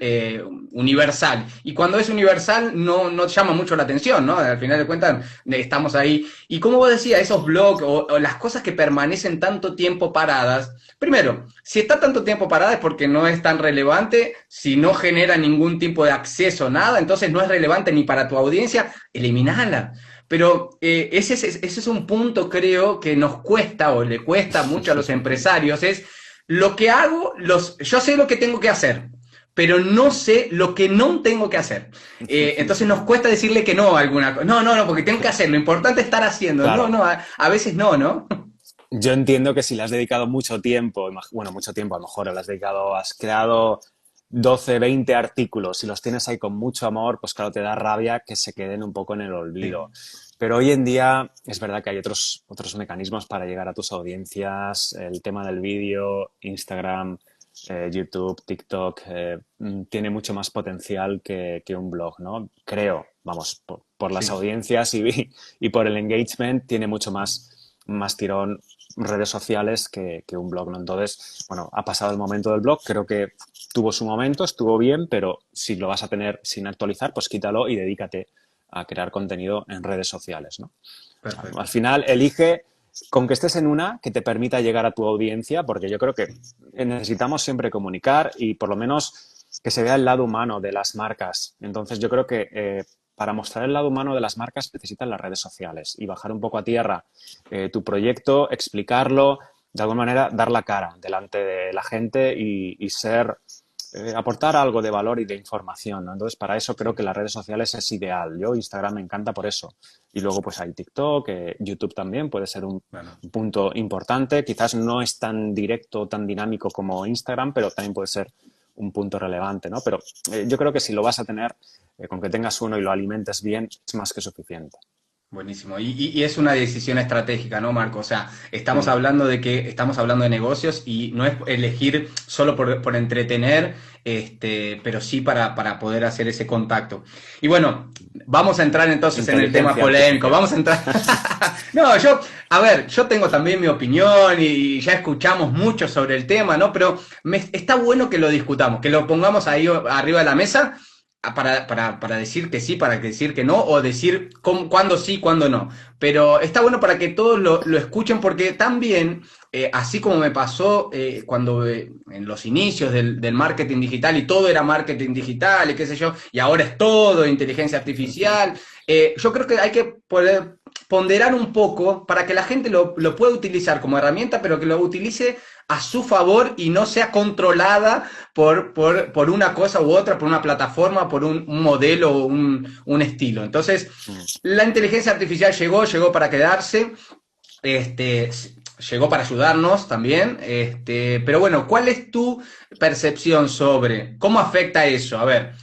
universal. Y cuando es universal no llama mucho la atención, ¿no? Al final de cuentas estamos ahí. Y como vos decías, esos blogs o las cosas que permanecen tanto tiempo paradas, primero, si está tanto tiempo parada es porque no es tan relevante, si no genera ningún tipo de acceso, nada, entonces no es relevante ni para tu audiencia, eliminala. Pero ese es un punto, creo, que nos cuesta o le cuesta mucho a los empresarios, es lo que hago, yo sé lo que tengo que hacer, pero no sé lo que no tengo que hacer. Entonces nos cuesta decirle que no a alguna cosa. No, no, no, porque tengo que hacer, lo importante es estar haciendo. No, Claro. no, a veces no, ¿no? Yo entiendo que si le has dedicado mucho tiempo, bueno, mucho tiempo, a lo mejor le has dedicado, has creado 12, 20 artículos y los tienes ahí con mucho amor, pues claro, te da rabia que se queden un poco en el Sí, olvido. Pero hoy en día es verdad que hay otros mecanismos para llegar a tus audiencias. El tema del vídeo, Instagram, YouTube, TikTok, tiene mucho más potencial que un blog, ¿no? Creo, vamos, por las sí. audiencias y por el engagement, tiene mucho más tirón redes sociales que un blog, ¿no? Entonces, bueno, ha pasado el momento del blog, creo que tuvo su momento, estuvo bien, pero si lo vas a tener sin actualizar, pues quítalo y dedícate a crear contenido en redes sociales, ¿no? Al Perfecto. final, elige con que estés en una que te permita llegar a tu audiencia, porque yo creo que necesitamos siempre comunicar y por lo menos que se vea el lado humano de las marcas. Entonces, yo creo que para mostrar el lado humano de las marcas necesitas las redes sociales y bajar un poco a tierra tu proyecto, explicarlo, de alguna manera dar la cara delante de la gente y ser aportar algo de valor y de información, ¿no? Entonces, para eso creo Sí, que las redes sociales es ideal. Yo Instagram me encanta por eso. Y luego pues hay TikTok, YouTube también puede ser bueno. un punto importante. Quizás no es tan directo, tan dinámico como Instagram, pero también puede ser un punto relevante, ¿no? Pero yo creo que si lo vas a tener, con que tengas uno y lo alimentes bien, es más que suficiente. Buenísimo. Y es una decisión estratégica, ¿no, Marco? O sea, estamos Mm, hablando de que estamos hablando de negocios y no es elegir solo por entretener, pero sí para poder hacer ese contacto. Y bueno, vamos a entrar entonces en el tema inteligencia polémico. artificial. Vamos a entrar. No, a ver, yo tengo también mi opinión y ya escuchamos mucho sobre el tema, ¿no? Pero está bueno que lo discutamos, que lo pongamos ahí arriba de la mesa para decir que sí, para decir que no, o decir cuándo sí, cuándo no. Pero está bueno para que todos lo escuchen, porque también, así como me pasó cuando en los inicios del marketing digital y todo era marketing digital y qué sé yo, y ahora es todo inteligencia artificial, yo creo que hay que poder ponderar un poco para que la gente lo pueda utilizar como herramienta, pero que lo utilice a su favor y no sea controlada por una cosa u otra, por una plataforma, por un modelo o un estilo. Entonces, Mm. la inteligencia artificial llegó para quedarse, este, llegó para ayudarnos también, pero bueno, ¿cuál es tu percepción sobre cómo afecta eso? A ver,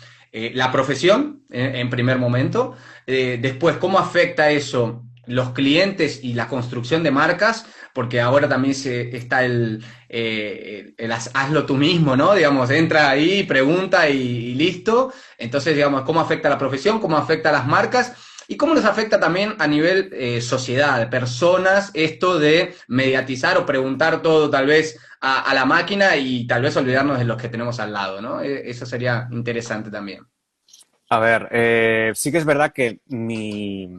la profesión, en primer momento, después, ¿cómo afecta eso los clientes y la construcción de marcas, porque ahora también está el hazlo tú mismo, ¿no? Digamos, entra ahí, pregunta y listo. Entonces, digamos, ¿cómo afecta a la profesión? ¿Cómo afecta a las marcas? ¿Y cómo nos afecta también a nivel sociedad, personas, esto de mediatizar o preguntar todo tal vez a la máquina y tal vez olvidarnos de los que tenemos al lado, ¿no? Eso sería interesante también. A ver, sí que es verdad que mi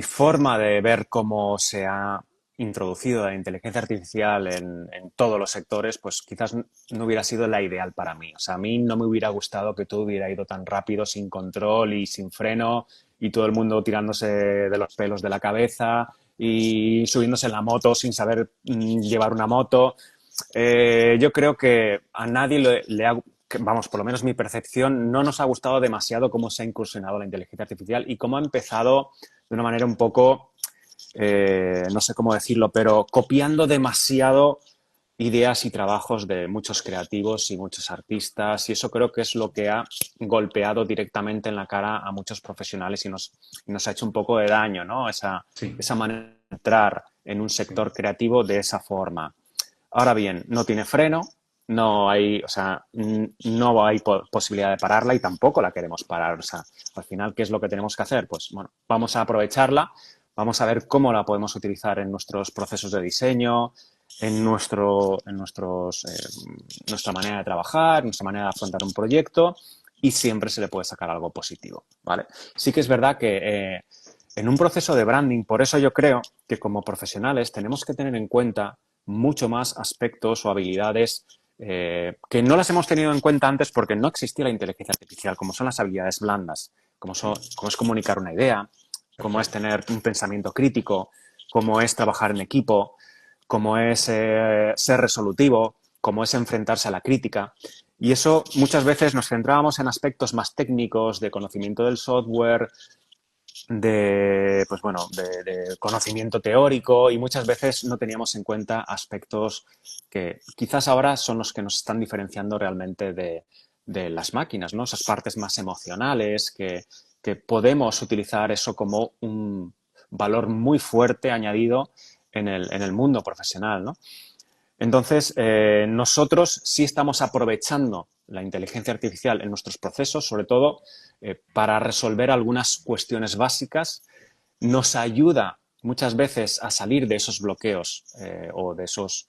forma de ver cómo se ha introducido la inteligencia artificial en todos los sectores, pues quizás no hubiera sido la ideal para mí. O sea, a mí no me hubiera gustado que todo hubiera ido tan rápido, sin control y sin freno, y todo el mundo tirándose de los pelos de la cabeza y subiéndose en la moto sin saber llevar una moto. Yo creo que a nadie le ha, vamos, por lo menos mi percepción, no nos ha gustado demasiado cómo se ha incursionado la inteligencia artificial y cómo ha empezado de una manera un poco, no sé cómo decirlo, pero copiando demasiado ideas y trabajos de muchos creativos y muchos artistas, y eso creo que es lo que ha golpeado directamente en la cara a muchos profesionales y nos ha hecho un poco de daño, ¿no? Sí, Esa manera de entrar en un sí. sector creativo de esa forma. Ahora bien, no tiene freno, no hay, o sea, no hay posibilidad de pararla y tampoco la queremos parar. O sea, al final, ¿qué es lo que tenemos que hacer? Pues bueno, vamos a aprovecharla, vamos a ver cómo la podemos utilizar en nuestros procesos de diseño, nuestra manera de trabajar, nuestra manera de afrontar un proyecto y siempre se le puede sacar algo positivo, ¿vale? Sí que es verdad que en un proceso de branding, por eso yo creo que como profesionales tenemos que tener en cuenta mucho más aspectos o habilidades que no las hemos tenido en cuenta antes porque no existía la inteligencia artificial, como son las habilidades blandas, como es comunicar una idea, como es Perfecto. tener un pensamiento crítico, como es trabajar en equipo, como es ser resolutivo, como es enfrentarse a la crítica. Y eso muchas veces nos centrábamos en aspectos más técnicos, de conocimiento del software, pues bueno, de conocimiento teórico y muchas veces no teníamos en cuenta aspectos que quizás ahora son los que nos están diferenciando realmente de las máquinas, ¿no? Esas partes más emocionales que podemos utilizar eso como un valor muy fuerte añadido en el mundo profesional, ¿no? Entonces, nosotros sí estamos aprovechando la inteligencia artificial en nuestros procesos, sobre todo para resolver algunas cuestiones básicas. Nos ayuda muchas veces a salir de esos bloqueos o de esos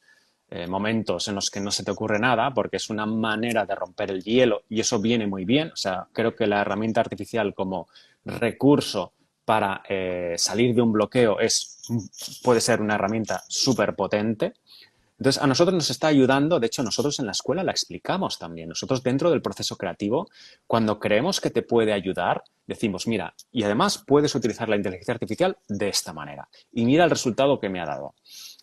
momentos en los que no se te ocurre nada, porque es una manera de romper el hielo y eso viene muy bien. O sea, creo que la herramienta artificial como recurso para salir de un bloqueo puede ser una herramienta súper potente. Entonces, a nosotros nos está ayudando, de hecho, nosotros en la escuela la explicamos también. Nosotros dentro del proceso creativo, cuando creemos que te puede ayudar, decimos, mira, y además puedes utilizar la inteligencia artificial de esta manera. Y mira el resultado que me ha dado.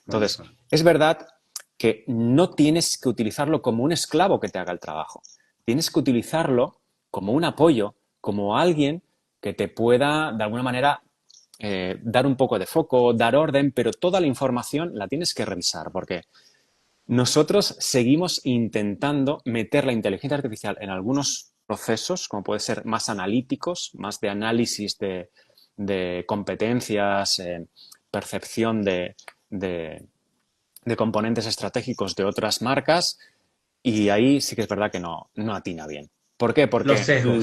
Entonces, Buenísimo. es verdad que no tienes que utilizarlo como un esclavo que te haga el trabajo. Tienes que utilizarlo como un apoyo, como alguien que te pueda, de alguna manera, dar un poco de foco, dar orden, pero toda la información la tienes que revisar, porque nosotros seguimos intentando meter la inteligencia artificial en algunos procesos, como puede ser más analíticos, más de análisis de competencias, percepción de, de componentes estratégicos de otras marcas, y ahí sí que es verdad que no atina bien. ¿Por qué? Los Porque sesgos.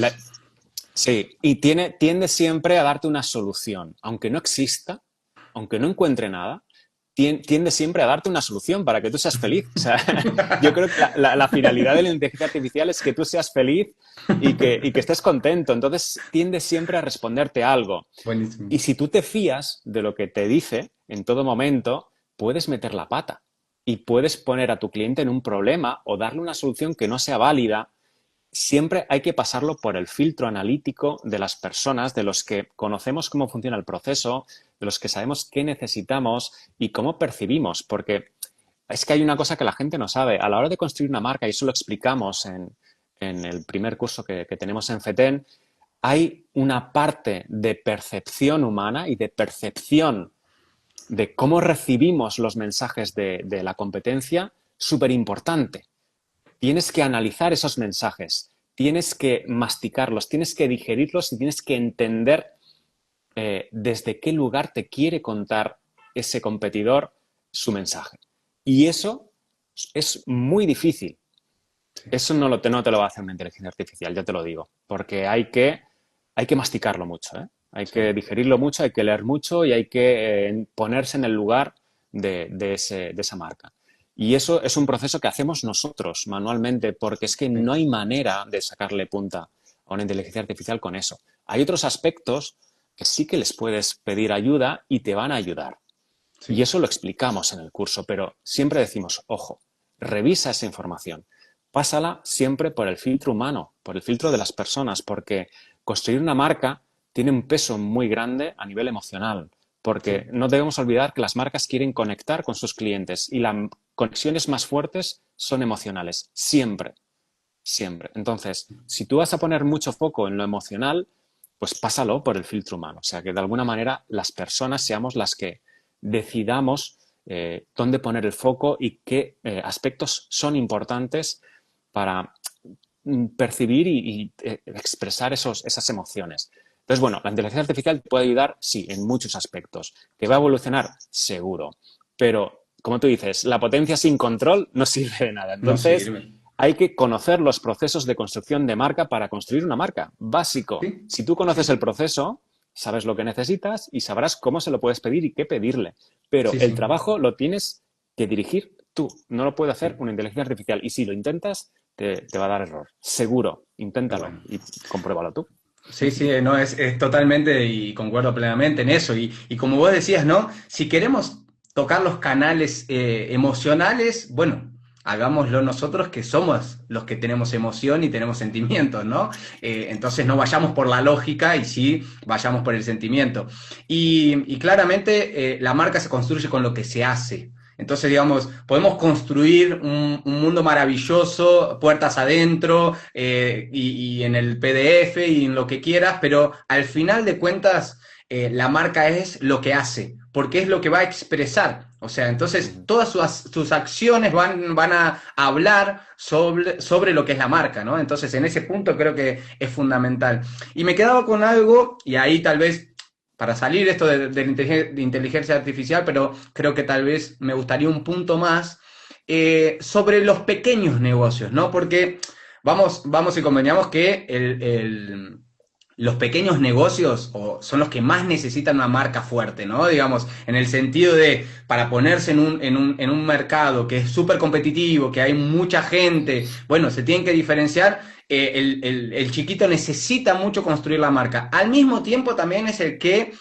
sí, y tiende siempre a darte una solución, aunque no exista, aunque no encuentre nada, tiende siempre a darte una solución para que tú seas feliz. O sea, yo creo que la finalidad de la inteligencia artificial es que tú seas feliz y que estés contento. Entonces, tiende siempre a responderte algo. Buenísimo. Y si tú te fías de lo que te dice en todo momento, puedes meter la pata y puedes poner a tu cliente en un problema o darle una solución que no sea válida. Siempre hay que pasarlo por el filtro analítico de las personas, de los que conocemos cómo funciona el proceso, de los que sabemos qué necesitamos y cómo percibimos, porque es que hay una cosa que la gente no sabe. A la hora de construir una marca, y eso lo explicamos en el primer curso que tenemos en FETEN, hay una parte de percepción humana y de percepción de cómo recibimos los mensajes de la competencia súper importante. Tienes que analizar esos mensajes, tienes que masticarlos, tienes que digerirlos y tienes que entender desde qué lugar te quiere contar ese competidor su mensaje. Y eso es muy difícil. Sí, Eso no te lo va a hacer una inteligencia artificial, ya te lo digo, porque hay que masticarlo mucho, ¿eh? Hay sí, que digerirlo mucho, hay que leer mucho y hay que ponerse en el lugar de esa marca. Y eso es un proceso que hacemos nosotros manualmente, porque es que sí, no hay manera de sacarle punta a una inteligencia artificial con eso. Hay otros aspectos que sí que les puedes pedir ayuda y te van a ayudar. Y sí, eso lo explicamos en el curso, pero siempre decimos, ojo, revisa esa información, pásala siempre por el filtro humano, por el filtro de las personas, porque construir una marca tiene un peso muy grande a nivel emocional, porque sí, no debemos olvidar que las marcas quieren conectar con sus clientes y las conexiones más fuertes son emocionales, siempre, siempre. Entonces, si tú vas a poner mucho foco en lo emocional, pues pásalo por el filtro humano. O sea, que de alguna manera las personas seamos las que decidamos dónde poner el foco y qué aspectos son importantes para percibir y expresar esas emociones. Entonces, bueno, la inteligencia artificial te puede ayudar, sí, en muchos aspectos. ¿Que va a evolucionar? Seguro. Pero, como tú dices, la potencia sin control no sirve de nada. no Entonces, sirve. hay que conocer los procesos de construcción de marca para construir una marca. Básico. Sí, Si tú sí, conoces el sí, proceso, sabes lo que necesitas y sabrás cómo se lo puedes pedir y qué pedirle. Pero sí, el sí, trabajo lo tienes que dirigir tú. No lo puede hacer sí. una inteligencia artificial. Y si lo intentas, te va a dar error. Seguro. Qué Inténtalo bueno. y compruébalo tú. Sí, sí, no, es totalmente y concuerdo plenamente en eso. Y como vos decías, ¿no? Si queremos tocar los canales emocionales, bueno, hagámoslo nosotros que somos los que tenemos emoción y tenemos sentimientos, ¿no? Entonces no vayamos por la lógica y sí vayamos por el sentimiento. Y claramente la marca se construye con lo que se hace. Entonces, digamos, podemos construir un mundo maravilloso, puertas adentro, y en el PDF y en lo que quieras, pero al final de cuentas, la marca es lo que hace, porque es lo que va a expresar. O sea, entonces Ujú. todas sus acciones van a hablar sobre lo que es la marca, ¿no? Entonces, en ese punto creo que es fundamental. Y me quedaba con algo, y ahí tal vez para salir esto de inteligencia artificial, pero creo que tal vez me gustaría un punto más sobre los pequeños negocios, ¿no? Porque vamos y convengamos que los pequeños negocios son los que más necesitan una marca fuerte, ¿no? Digamos, en el sentido de, para ponerse en un mercado que es súper competitivo, que hay mucha gente, bueno, se tienen que diferenciar, el chiquito necesita mucho construir la marca. Al mismo tiempo también es el que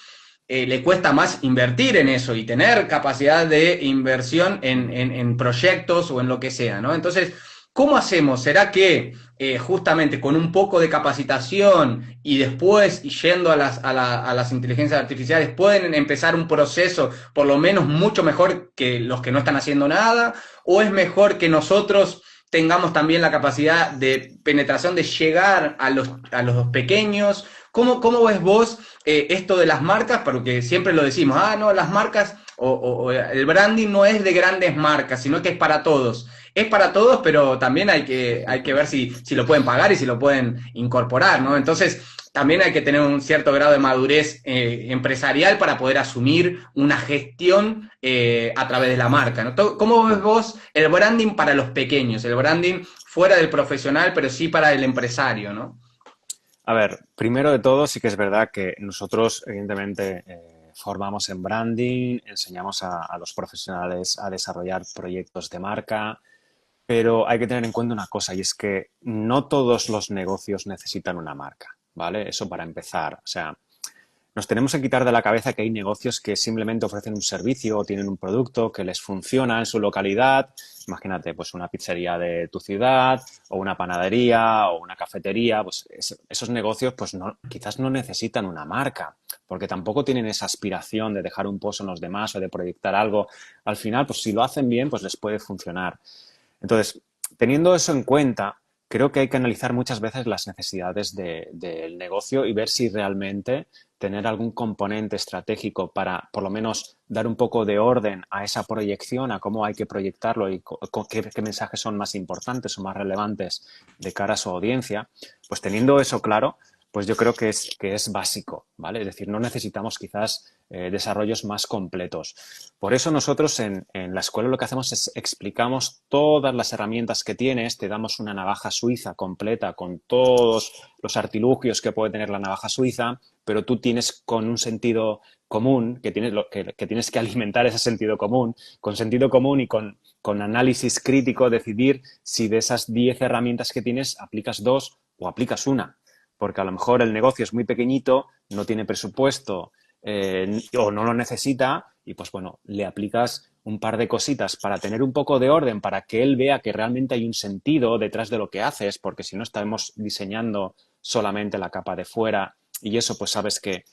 le cuesta más invertir en eso y tener capacidad de inversión en proyectos o en lo que sea, ¿no? Entonces, ¿cómo hacemos? ¿Será que justamente con un poco de capacitación y después yendo a las inteligencias artificiales pueden empezar un proceso por lo menos mucho mejor que los que no están haciendo nada? ¿O es mejor que nosotros tengamos también la capacidad de penetración de llegar a los pequeños? ¿Cómo ves vos esto de las marcas? Porque siempre lo decimos, no, las marcas o el branding no es de grandes marcas, sino que es para todos. Es para todos, pero también hay que ver si lo pueden pagar y si lo pueden incorporar, ¿no? Entonces, también hay que tener un cierto grado de madurez empresarial para poder asumir una gestión a través de la marca, ¿no? ¿Cómo ves vos el branding para los pequeños? El branding fuera del profesional, pero sí para el empresario, ¿no? A ver, primero de todo, sí que es verdad que nosotros, evidentemente, formamos en branding, enseñamos a los profesionales a desarrollar proyectos de marca, pero hay que tener en cuenta una cosa y es que no todos los negocios necesitan una marca, ¿vale? Eso para empezar. O sea, nos tenemos que quitar de la cabeza que hay negocios que simplemente ofrecen un servicio o tienen un producto que les funciona en su localidad. Imagínate, pues una pizzería de tu ciudad o una panadería o una cafetería. Pues esos negocios, pues no, quizás no necesitan una marca, porque tampoco tienen esa aspiración de dejar un pozo en los demás o de proyectar algo. Al final, pues si lo hacen bien, pues les puede funcionar. Entonces, teniendo eso en cuenta, creo que hay que analizar muchas veces las necesidades del negocio y ver si realmente tener algún componente estratégico para, por lo menos, dar un poco de orden a esa proyección, a cómo hay que proyectarlo y qué mensajes son más importantes o más relevantes de cara a su audiencia, pues teniendo eso claro, pues yo creo que es básico, ¿vale? Es decir, no necesitamos quizás desarrollos más completos. Por eso nosotros en la escuela lo que hacemos es explicamos todas las herramientas que tienes, te damos una navaja suiza completa con todos los artilugios que puede tener la navaja suiza, pero tú tienes con un sentido común, que tienes que alimentar ese sentido común, con sentido común y con análisis crítico, decidir si de esas 10 herramientas que tienes aplicas 2 o aplicas una. Porque a lo mejor el negocio es muy pequeñito, no tiene presupuesto o no lo necesita y pues bueno, le aplicas un par de cositas para tener un poco de orden, para que él vea que realmente hay un sentido detrás de lo que haces, porque si no estamos diseñando solamente la capa de fuera y eso pues sabes que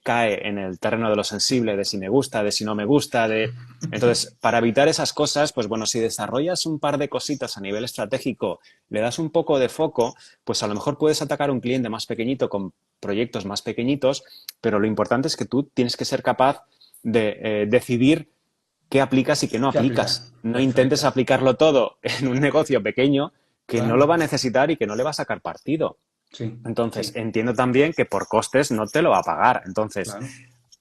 cae en el terreno de lo sensible, de si me gusta, de si no me gusta, de... Entonces, para evitar esas cosas, pues bueno, si desarrollas un par de cositas a nivel estratégico, le das un poco de foco, pues a lo mejor puedes atacar a un cliente más pequeñito con proyectos más pequeñitos, pero lo importante es que tú tienes que ser capaz de decidir qué aplicas y qué no ¿Qué aplicar? aplicas. No intentes Perfecto. aplicarlo todo en un negocio pequeño que no lo Claro. va a necesitar y que no le va a sacar partido. Sí, Entonces, sí, entiendo también que por costes no te lo va a pagar. Entonces, claro.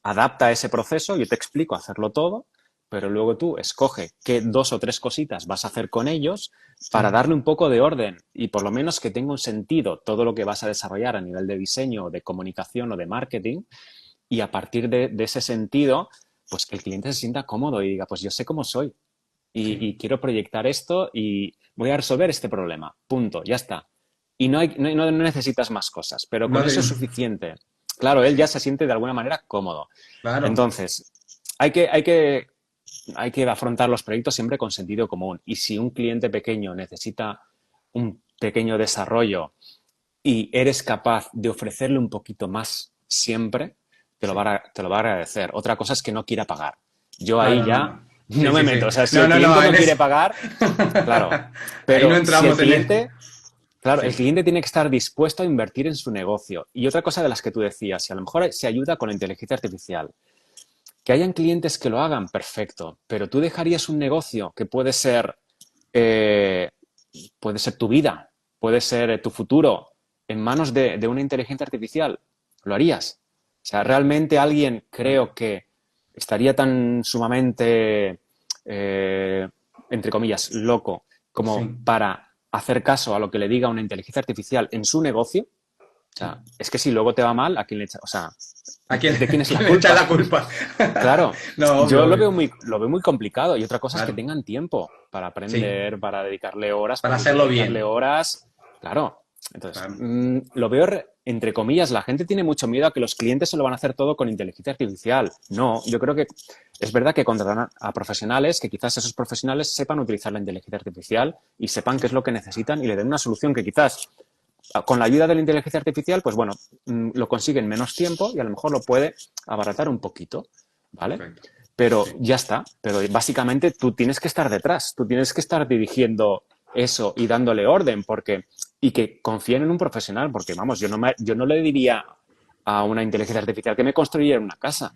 adapta ese proceso, yo te explico hacerlo todo, pero luego tú escoge qué 2 o 3 cositas vas a hacer con ellos para Sí. darle un poco de orden y por lo menos que tenga un sentido todo lo que vas a desarrollar a nivel de diseño, de comunicación o de marketing y a partir de ese sentido, pues que el cliente se sienta cómodo y diga, pues yo sé cómo soy Sí. y quiero proyectar esto y voy a resolver este problema, punto, ya está. Y no necesitas más cosas, pero No con eso de- es suficiente. Claro, él ya se siente de alguna manera cómodo. Claro. Entonces, hay que, hay que, hay que afrontar los proyectos siempre con sentido común. Y si un cliente pequeño necesita un pequeño desarrollo y eres capaz de ofrecerle un poquito más siempre, Sí. te lo va a agradecer. Otra cosa es que no quiera pagar. Yo ahí Claro, no, ya no. Sí, no me sí, meto. sí. O sea, si No, el no, no, cliente no en eso. quiere pagar, claro. Ahí no Pero si el entramos en eso. cliente, claro, el Sí. cliente tiene que estar dispuesto a invertir en su negocio. Y otra cosa de las que tú decías, si a lo mejor se ayuda con la inteligencia artificial, que hayan clientes que lo hagan, perfecto. Pero tú dejarías un negocio que eh, puede ser tu vida, puede ser tu futuro, en manos de una inteligencia artificial, ¿lo harías? O sea, realmente alguien Claro. creo que estaría tan sumamente, eh, entre comillas, loco como Sí, para hacer caso a lo que le diga una inteligencia artificial en su negocio. O sí. sea, es que si luego te va mal, ¿a quién le echa? O sea, ¿A quién, ¿de quién es la quién le echa culpa? la culpa? Claro, No, yo obvio, obvio. lo veo muy complicado y otra cosa es que Claro. tengan tiempo para Sí. aprender, para dedicarle horas, Para porque si hay que hacerlo dedicarle bien. horas, claro. Entonces, Claro. lo veo entre comillas, la gente tiene mucho miedo a que los clientes se lo van a hacer todo con inteligencia artificial. No, yo creo que es verdad que contratan a profesionales, que quizás esos profesionales sepan utilizar la inteligencia artificial y sepan qué es lo que necesitan y le den una solución que quizás con la ayuda de la inteligencia artificial, pues bueno, lo consigue en menos tiempo y a lo mejor lo puede abaratar un poquito, ¿vale? Perfecto. Pero Sí. ya está. Pero básicamente tú tienes que estar detrás, tú tienes que estar dirigiendo eso y dándole orden, porque y que confíen en un profesional, porque vamos, yo no le diría a una inteligencia artificial que me construyera una casa,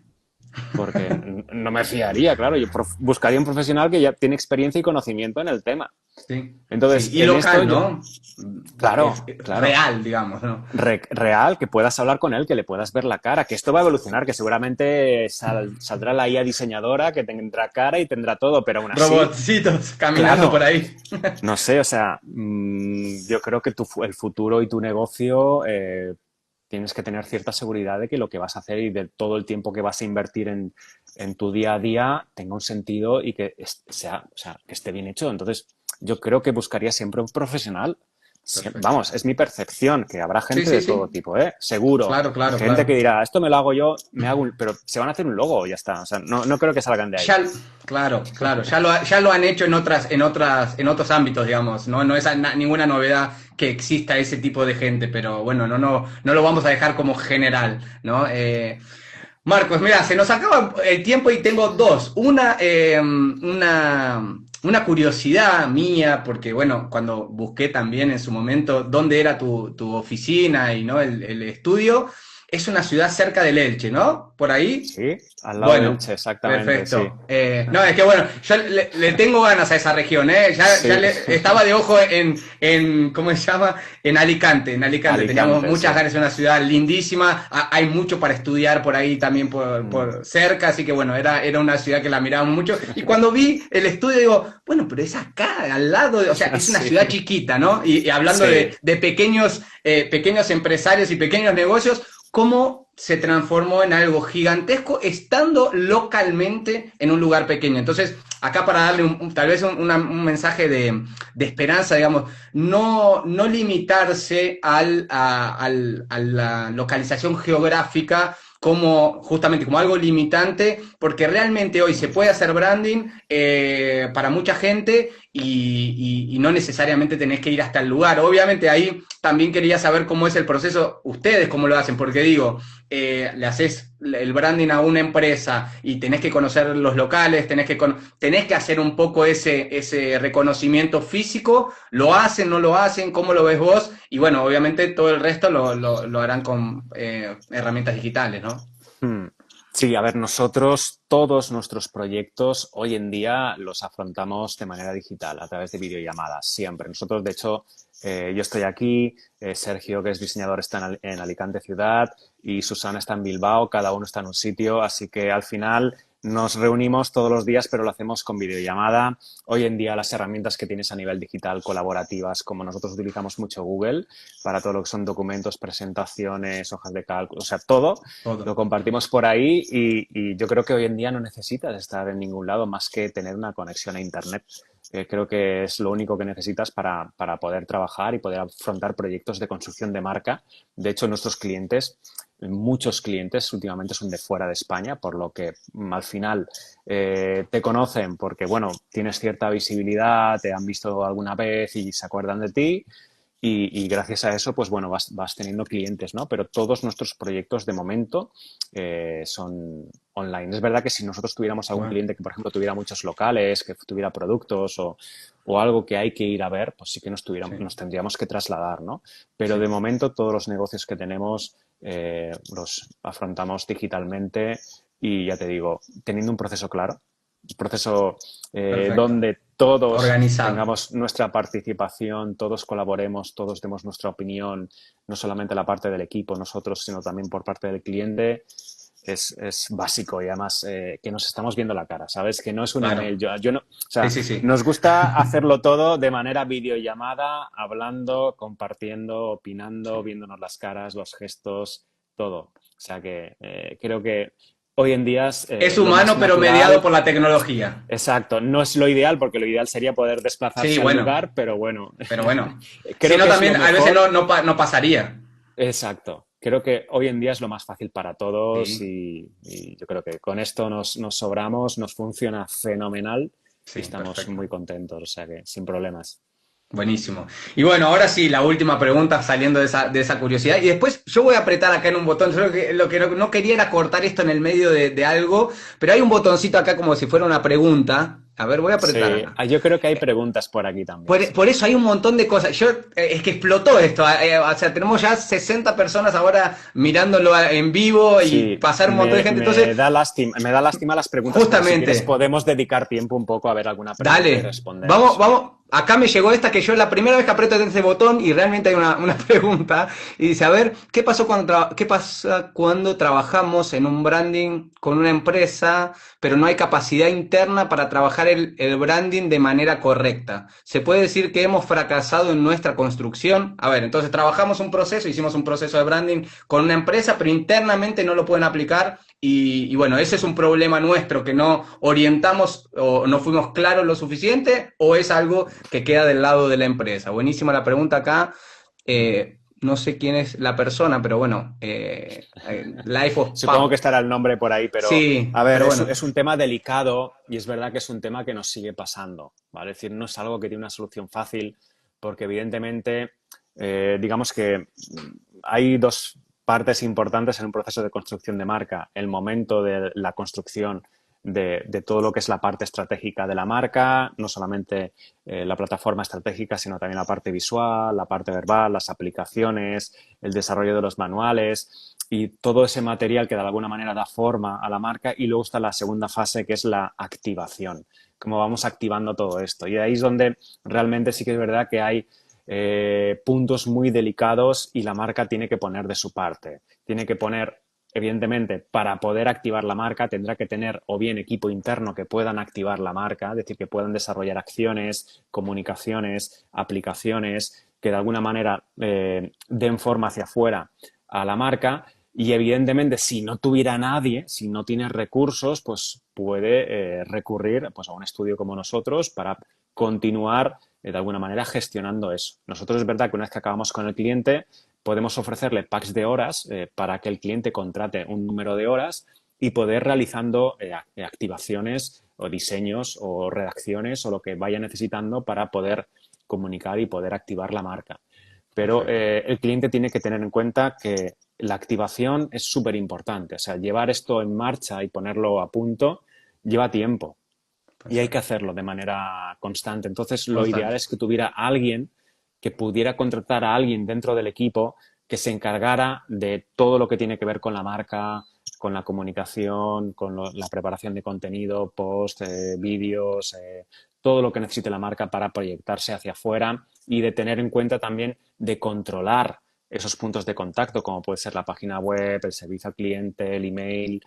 porque no me fiaría, claro. Yo buscaría un profesional que ya tiene experiencia y conocimiento en el tema. Sí. Sí. Entonces, Y en esto local, yo, ¿no? Es claro, claro, real, digamos, ¿no? real, que puedas hablar con él, que le puedas ver la cara, que esto va a evolucionar, que seguramente saldrá la IA diseñadora que tendrá cara y tendrá todo, pero aún así, Robotcitos caminando por claro, ahí. no sé, o sea, yo creo que el futuro y tu negocio tienes que tener cierta seguridad de que lo que vas a hacer y de todo el tiempo que vas a invertir en tu día a día tenga un sentido y que sea, o sea, que esté bien hecho. Entonces, yo creo que buscaría siempre un profesional. Perfecto. Vamos, es mi percepción, que habrá Sí, gente sí, de todo sí. tipo, ¿eh? Seguro. Claro, claro, Gente que claro. dirá, esto me lo hago yo, pero se van a hacer un logo y ya está. O sea, no creo que salgan de ahí. Ya, claro, claro, ya lo han hecho en otros ámbitos, digamos, ¿no? No es ninguna novedad que exista ese tipo de gente, pero bueno, no lo vamos a dejar como general, ¿no? Marcos, mira, se nos acaba el tiempo y tengo dos. Una curiosidad mía, porque bueno, cuando busqué también en su momento dónde era tu oficina y no el estudio, es una ciudad cerca del Elche, ¿no? Por ahí. Sí, al lado de Bueno, Elche, exactamente, sí. perfecto. No, es que bueno, yo le tengo ganas a esa región, ¿eh? Ya Sí, estaba de ojo ¿cómo se llama? En Alicante. En Alicante teníamos Alicante, muchas sí. ganas, es una ciudad lindísima. Hay mucho para estudiar por ahí también Mm, por cerca, así que bueno, era una ciudad que la mirábamos mucho. Y cuando vi el estudio, digo, bueno, pero es acá, al lado, o sea, es una sí, ciudad chiquita, ¿no? Y hablando sí. de pequeños empresarios y pequeños negocios, cómo se transformó en algo gigantesco estando localmente en un lugar pequeño. Entonces, acá para darle tal vez un mensaje de esperanza, digamos, no limitarse a la localización geográfica como justamente como algo limitante, porque realmente hoy se puede hacer branding para mucha gente y no necesariamente tenés que ir hasta el lugar. Obviamente ahí también quería saber cómo es el proceso, ustedes cómo lo hacen, porque digo, le haces el branding a una empresa y tenés que conocer los locales, tenés que hacer un poco ese reconocimiento físico, lo hacen, no lo hacen, cómo lo ves vos, y bueno, obviamente todo el resto lo harán con herramientas digitales, ¿no? Mm. Sí, a ver, nosotros todos nuestros proyectos hoy en día los afrontamos de manera digital, a través de videollamadas, siempre. Nosotros, de hecho, yo estoy aquí, Sergio, que es diseñador, está en Alicante ciudad y Susana está en Bilbao, cada uno está en un sitio, así que al final nos reunimos todos los días, pero lo hacemos con videollamada. Hoy en día las herramientas que tienes a nivel digital colaborativas, como nosotros utilizamos mucho Google para todo lo que son documentos, presentaciones, hojas de cálculo, o sea, todo lo Todo. compartimos por ahí y yo creo que hoy en día no necesitas estar en ningún lado más que tener una conexión a Internet. Creo que es lo único que necesitas para poder trabajar y poder afrontar proyectos de construcción de marca. De hecho, nuestros clientes, muchos clientes últimamente son de fuera de España, por lo que al final te conocen porque, bueno, tienes cierta visibilidad, te han visto alguna vez y se acuerdan de ti. Y gracias a eso, pues bueno, vas teniendo clientes, ¿no? Pero todos nuestros proyectos de momento son online. Es verdad que si nosotros tuviéramos algún Bueno, cliente que, por ejemplo, tuviera muchos locales, que tuviera productos o algo que hay que ir a ver, pues sí que sí, nos tendríamos que trasladar, ¿no? Pero sí, de momento todos los negocios que tenemos los afrontamos digitalmente y ya te digo, teniendo un proceso claro, un proceso perfecto. donde todos Organizado. tengamos nuestra participación, todos colaboremos, todos demos nuestra opinión, no solamente la parte del equipo, nosotros, sino también por parte del cliente, es básico y además que nos estamos viendo la cara, ¿sabes? Que no es un email. Claro. Yo no, o Sí, sea, sí, sí. nos gusta hacerlo todo de manera videollamada, hablando, compartiendo, opinando, Sí. viéndonos las caras, los gestos, todo. O sea que creo que hoy en día es Es lo más humano, pero mediado natural. por la tecnología. Exacto, no es lo ideal porque lo ideal sería poder Sí, desplazarse al bueno, lugar, pero bueno, pero bueno. Si creo no, que es lo también a veces mejor. no pasaría. Exacto, creo que hoy en día es lo más fácil para todos Sí, y yo creo que con esto nos sobramos, nos funciona fenomenal y sí, estamos perfecto. muy contentos, o sea que sin problemas. Buenísimo. Y bueno, ahora sí, la última pregunta saliendo de esa curiosidad. Y después yo voy a apretar acá en un botón. Yo lo que no quería era cortar esto en el medio de algo, pero hay un botoncito acá como si fuera una pregunta. A ver, voy a apretar Sí, acá. yo creo que hay preguntas por aquí también, sí. Por eso hay un montón de cosas. Es que explotó esto. O sea, tenemos ya 60 personas ahora mirándolo en vivo y Sí, pasar un montón de gente. Entonces, me da lástima las preguntas, pero si quieres justamente, podemos dedicar tiempo un poco a ver alguna pregunta y dale, vamos, respondemos. vamos. Acá me llegó esta que yo la primera vez que aprieto ese botón y realmente hay una pregunta y dice, a ver, ¿qué pasó qué pasa cuando trabajamos en un branding con una empresa, pero no hay capacidad interna para trabajar el branding de manera correcta? ¿Se puede decir que hemos fracasado en nuestra construcción? A ver, entonces trabajamos un proceso, hicimos un proceso de branding con una empresa, pero internamente no lo pueden aplicar y bueno, ese es un problema nuestro, que no orientamos o no fuimos claros lo suficiente o es algo que queda del lado de la empresa. Buenísima la pregunta acá. No sé quién es la persona, pero bueno, Life of Supongo que Pub. estará el nombre por ahí, pero Sí, a ver, pero bueno, es un tema delicado y es verdad que es un tema que nos sigue pasando, ¿vale? Es decir, no es algo que tiene una solución fácil porque evidentemente, digamos que hay dos partes importantes en un proceso de construcción de marca. El momento de la construcción de todo lo que es la parte estratégica de la marca, no solamente la plataforma estratégica, sino también la parte visual, la parte verbal, las aplicaciones, el desarrollo de los manuales. y todo ese material que de alguna manera da forma a la marca, y luego está la segunda fase, que es la activación, cómo vamos activando todo esto. Y ahí es donde realmente sí que es verdad que hay puntos muy delicados y la marca tiene que poner de su parte. Tiene que poner, evidentemente, para poder activar la marca tendrá que tener o bien equipo interno que puedan activar la marca, es decir, que puedan desarrollar acciones, comunicaciones, aplicaciones que de alguna manera den forma hacia afuera a la marca. Y evidentemente, si no tuviera nadie, si no tiene recursos, pues puede recurrir pues, a un estudio como nosotros para continuar de alguna manera gestionando eso. Nosotros es verdad que una vez que acabamos con el cliente, podemos ofrecerle packs de horas para que el cliente contrate un número de horas y poder realizando activaciones o diseños o redacciones o lo que vaya necesitando para poder comunicar y poder activar la marca. Pero Perfecto. el cliente tiene que tener en cuenta que la activación es súper importante. O sea, llevar esto en marcha y ponerlo a punto lleva tiempo y hay que Perfecto. hacerlo de manera constante. Entonces, lo ideal Constante. es que tuviera alguien que pudiera contratar a alguien dentro del equipo que se encargara de todo lo que tiene que ver con la marca, con la comunicación, con la preparación de contenido, post, vídeos, todo lo que necesite la marca para proyectarse hacia afuera y de tener en cuenta también de controlar esos puntos de contacto, como puede ser la página web, el servicio al cliente, el email.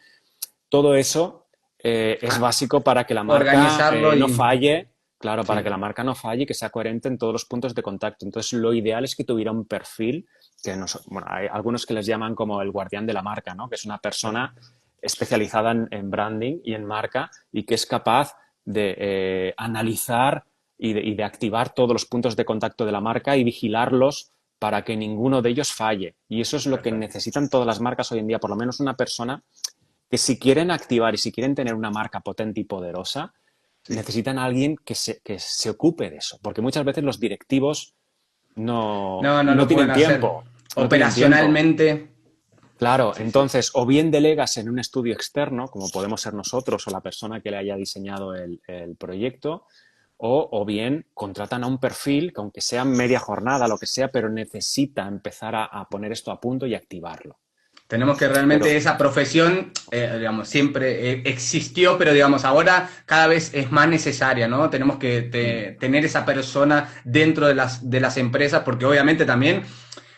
Todo eso es Ah, básico para que la marca organizarlo no y... falle, claro, para que Sí. la marca no falle y que sea coherente en todos los puntos de contacto. Entonces, lo ideal es que tuviera un perfil que bueno, hay algunos que les llaman como el guardián de la marca, ¿no? Que es una persona especializada en branding y en marca y que es capaz de analizar y de activar todos los puntos de contacto de la marca y vigilarlos para que ninguno de ellos falle. Y eso es lo que Perfecto. necesitan todas las marcas hoy en día, por lo menos una persona que si quieren activar y si quieren tener una marca potente y poderosa, Sí. necesitan a alguien que se ocupe de eso, porque muchas veces los directivos No, no no lo pueden tienen hacer. tiempo, no tienen tiempo. Operacionalmente, Claro, sí, sí. entonces o bien delegas en un estudio externo, como podemos ser nosotros o la persona que le haya diseñado el proyecto, o bien contratan a un perfil que aunque sea media jornada, lo que sea, pero necesita empezar a poner esto a punto y activarlo. Tenemos que realmente Pero esa profesión, digamos, siempre existió, pero digamos, ahora cada vez es más necesaria, ¿no? Tenemos que mm, tener esa persona dentro de las empresas, porque obviamente también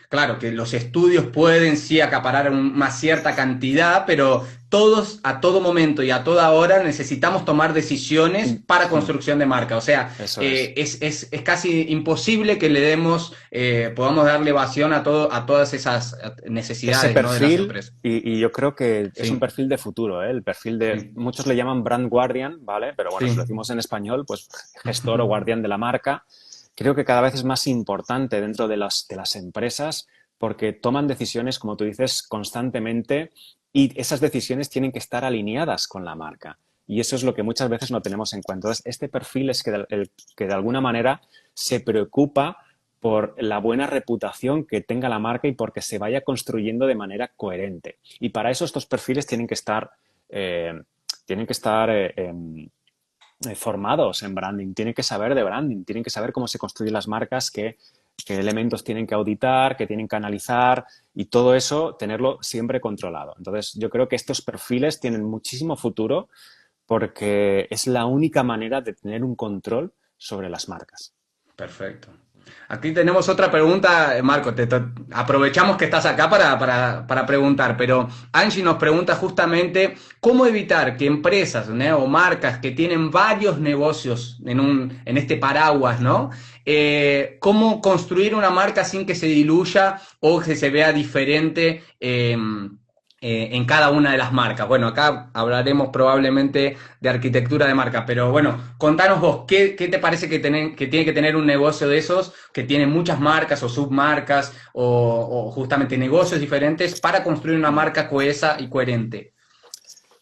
claro, que los estudios pueden sí acaparar una cierta cantidad, pero todos a todo momento y a toda hora necesitamos tomar decisiones para mm, construcción de marca. O sea, eso es. es casi imposible que le demos, podamos darle evasión a, todo, a todas esas Ese necesidades, ¿no? De las perfil, empresas. y yo creo que es un Sí, perfil de futuro, ¿eh? El perfil de, sí, muchos le llaman brand guardian, ¿vale? Pero bueno, si lo sí. decimos en español, pues gestor o guardián de la marca, creo que cada vez es más importante dentro de las empresas porque toman decisiones, como tú dices, constantemente y esas decisiones tienen que estar alineadas con la marca. Y eso es lo que muchas veces no tenemos en cuenta. Entonces, este perfil es el que de alguna manera se preocupa por la buena reputación que tenga la marca y porque se vaya construyendo de manera coherente. Y para eso estos perfiles eh, tienen que estar formados en branding, tienen que saber de branding, tienen que saber cómo se construyen las marcas, qué elementos tienen que auditar, qué tienen que analizar y todo eso tenerlo siempre controlado. Entonces, yo creo que estos perfiles tienen muchísimo futuro porque es la única manera de tener un control sobre las marcas. Perfecto. Aquí tenemos otra pregunta, Marco. Aprovechamos que estás acá para preguntar, pero Angie nos pregunta justamente cómo evitar que empresas, ¿no? O marcas que tienen varios negocios en este paraguas, ¿no? Cómo construir una marca sin que se diluya o que se vea diferente en cada una de las marcas. Bueno, acá hablaremos probablemente de arquitectura de marca, pero bueno, contanos vos, ¿qué te parece que tiene que tener un negocio de esos, que tiene muchas marcas o submarcas o justamente negocios diferentes para construir una marca cohesa y coherente?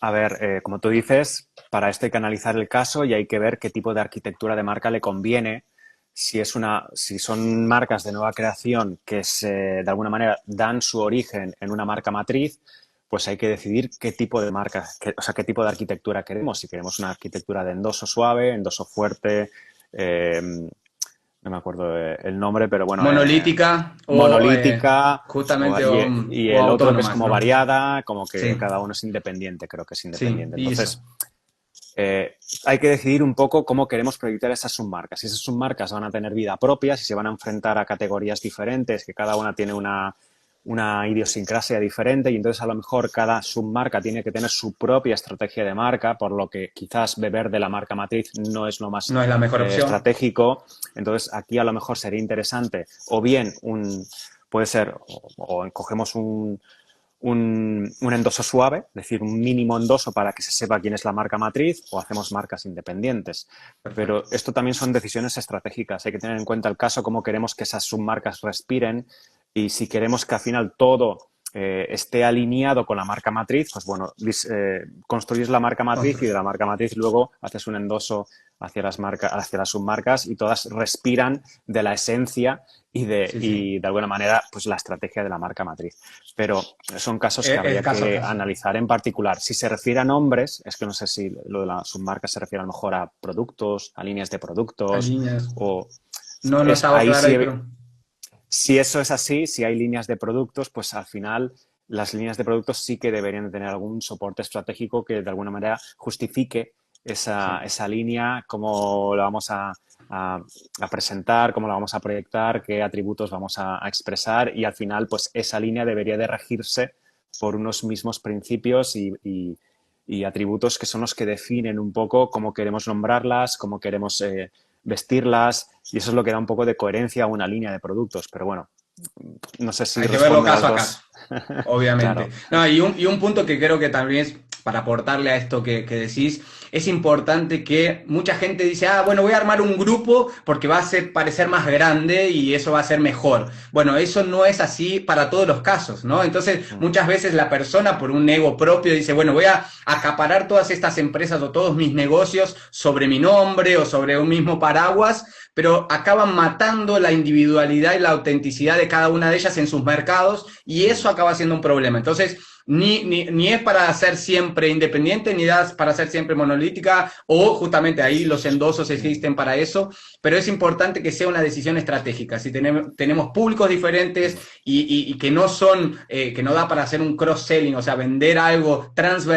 A ver, como tú dices, para esto hay que analizar el caso y hay que ver qué tipo de arquitectura de marca le conviene. Si son marcas de nueva creación que de alguna manera dan su origen en una marca matriz, pues hay que decidir qué tipo de marca, o sea, qué tipo de arquitectura queremos. Si queremos una arquitectura de endoso suave, endoso fuerte, eh, no me acuerdo el nombre, pero bueno, Monolítica o monolítica, justamente y o el otro que es autónomas, como ¿no? variada, como que Sí, cada uno es independiente, creo que es sí, independiente. y eso. Entonces, hay que decidir un poco cómo queremos proyectar esas submarcas. Si esas submarcas van a tener vida propia, si se van a enfrentar a categorías diferentes, que cada una tiene una idiosincrasia diferente y entonces a lo mejor cada submarca tiene que tener su propia estrategia de marca, por lo que quizás beber de la marca matriz no es lo más No es la mejor opción. estratégico. Entonces aquí a lo mejor sería interesante o bien puede ser, o cogemos un endoso suave, es decir, un mínimo endoso para que se sepa quién es la marca matriz, o hacemos marcas independientes. Pero Perfecto. esto también son decisiones estratégicas. Hay que tener en cuenta el caso, cómo queremos que esas submarcas respiren y si queremos que al final todo esté alineado con la marca matriz, pues bueno, construyes la marca matriz y de Construir. la marca matriz luego haces un endoso hacia las submarcas y todas respiran de la esencia Sí, sí. y de alguna manera pues la estrategia de la marca matriz. Pero son casos que Es habría caso a que caso. analizar en particular. Si se refiere a nombres, es que no sé si lo de la submarca se refiere a lo mejor a productos, a líneas de A productos, líneas. o No, no estaba ahí claro ahí, sí, pero si eso es así, si hay líneas de productos, pues al final las líneas de productos sí que deberían tener algún soporte estratégico que de alguna manera justifique sí. esa línea, cómo la vamos a presentar, cómo la vamos a proyectar, qué atributos vamos a expresar y al final pues esa línea debería de regirse por unos mismos principios y atributos que son los que definen un poco cómo queremos nombrarlas, cómo queremos vestirlas y eso es lo que da un poco de coherencia a una línea de productos. Pero bueno, no sé si Hay que verlo respondo a caso las a caso. dos. Obviamente. Claro. No, y un punto que creo que también es para aportarle a esto que decís, es importante que mucha gente dice, ah, bueno, voy a armar un grupo porque va a ser, parecer más grande y eso va a ser mejor. Bueno, eso no es así para todos los casos, ¿no? Entonces, Mm. muchas veces la persona por un ego propio dice, bueno, voy a acaparar todas estas empresas o todos mis negocios sobre mi nombre o sobre un mismo paraguas, pero acaban matando la individualidad y la autenticidad de cada una de ellas en sus mercados y eso acaba siendo un problema. Entonces, ni es para ser siempre independiente, ni es para ser siempre monolítica, o justamente ahí los endosos existen para eso, pero es importante que sea una decisión estratégica. Si tenemos públicos diferentes y que no son, que no da para hacer un cross-selling, o sea, vender algo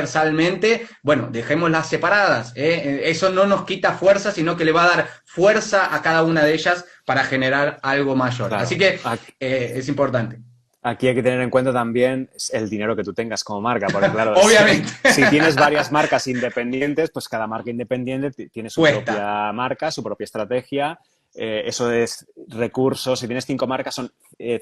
transversalmente, bueno, dejémoslas separadas. Eso no nos quita fuerza, sino que le va a dar fuerza a cada una de ellas para generar algo mayor. Así Claro. que es importante. Aquí hay que tener en cuenta también el dinero que tú tengas como marca, porque claro, Obviamente, si tienes varias marcas independientes, pues cada marca independiente tiene su cuesta. propia marca, su propia estrategia. Eso es recursos. Si tienes 5 marcas, son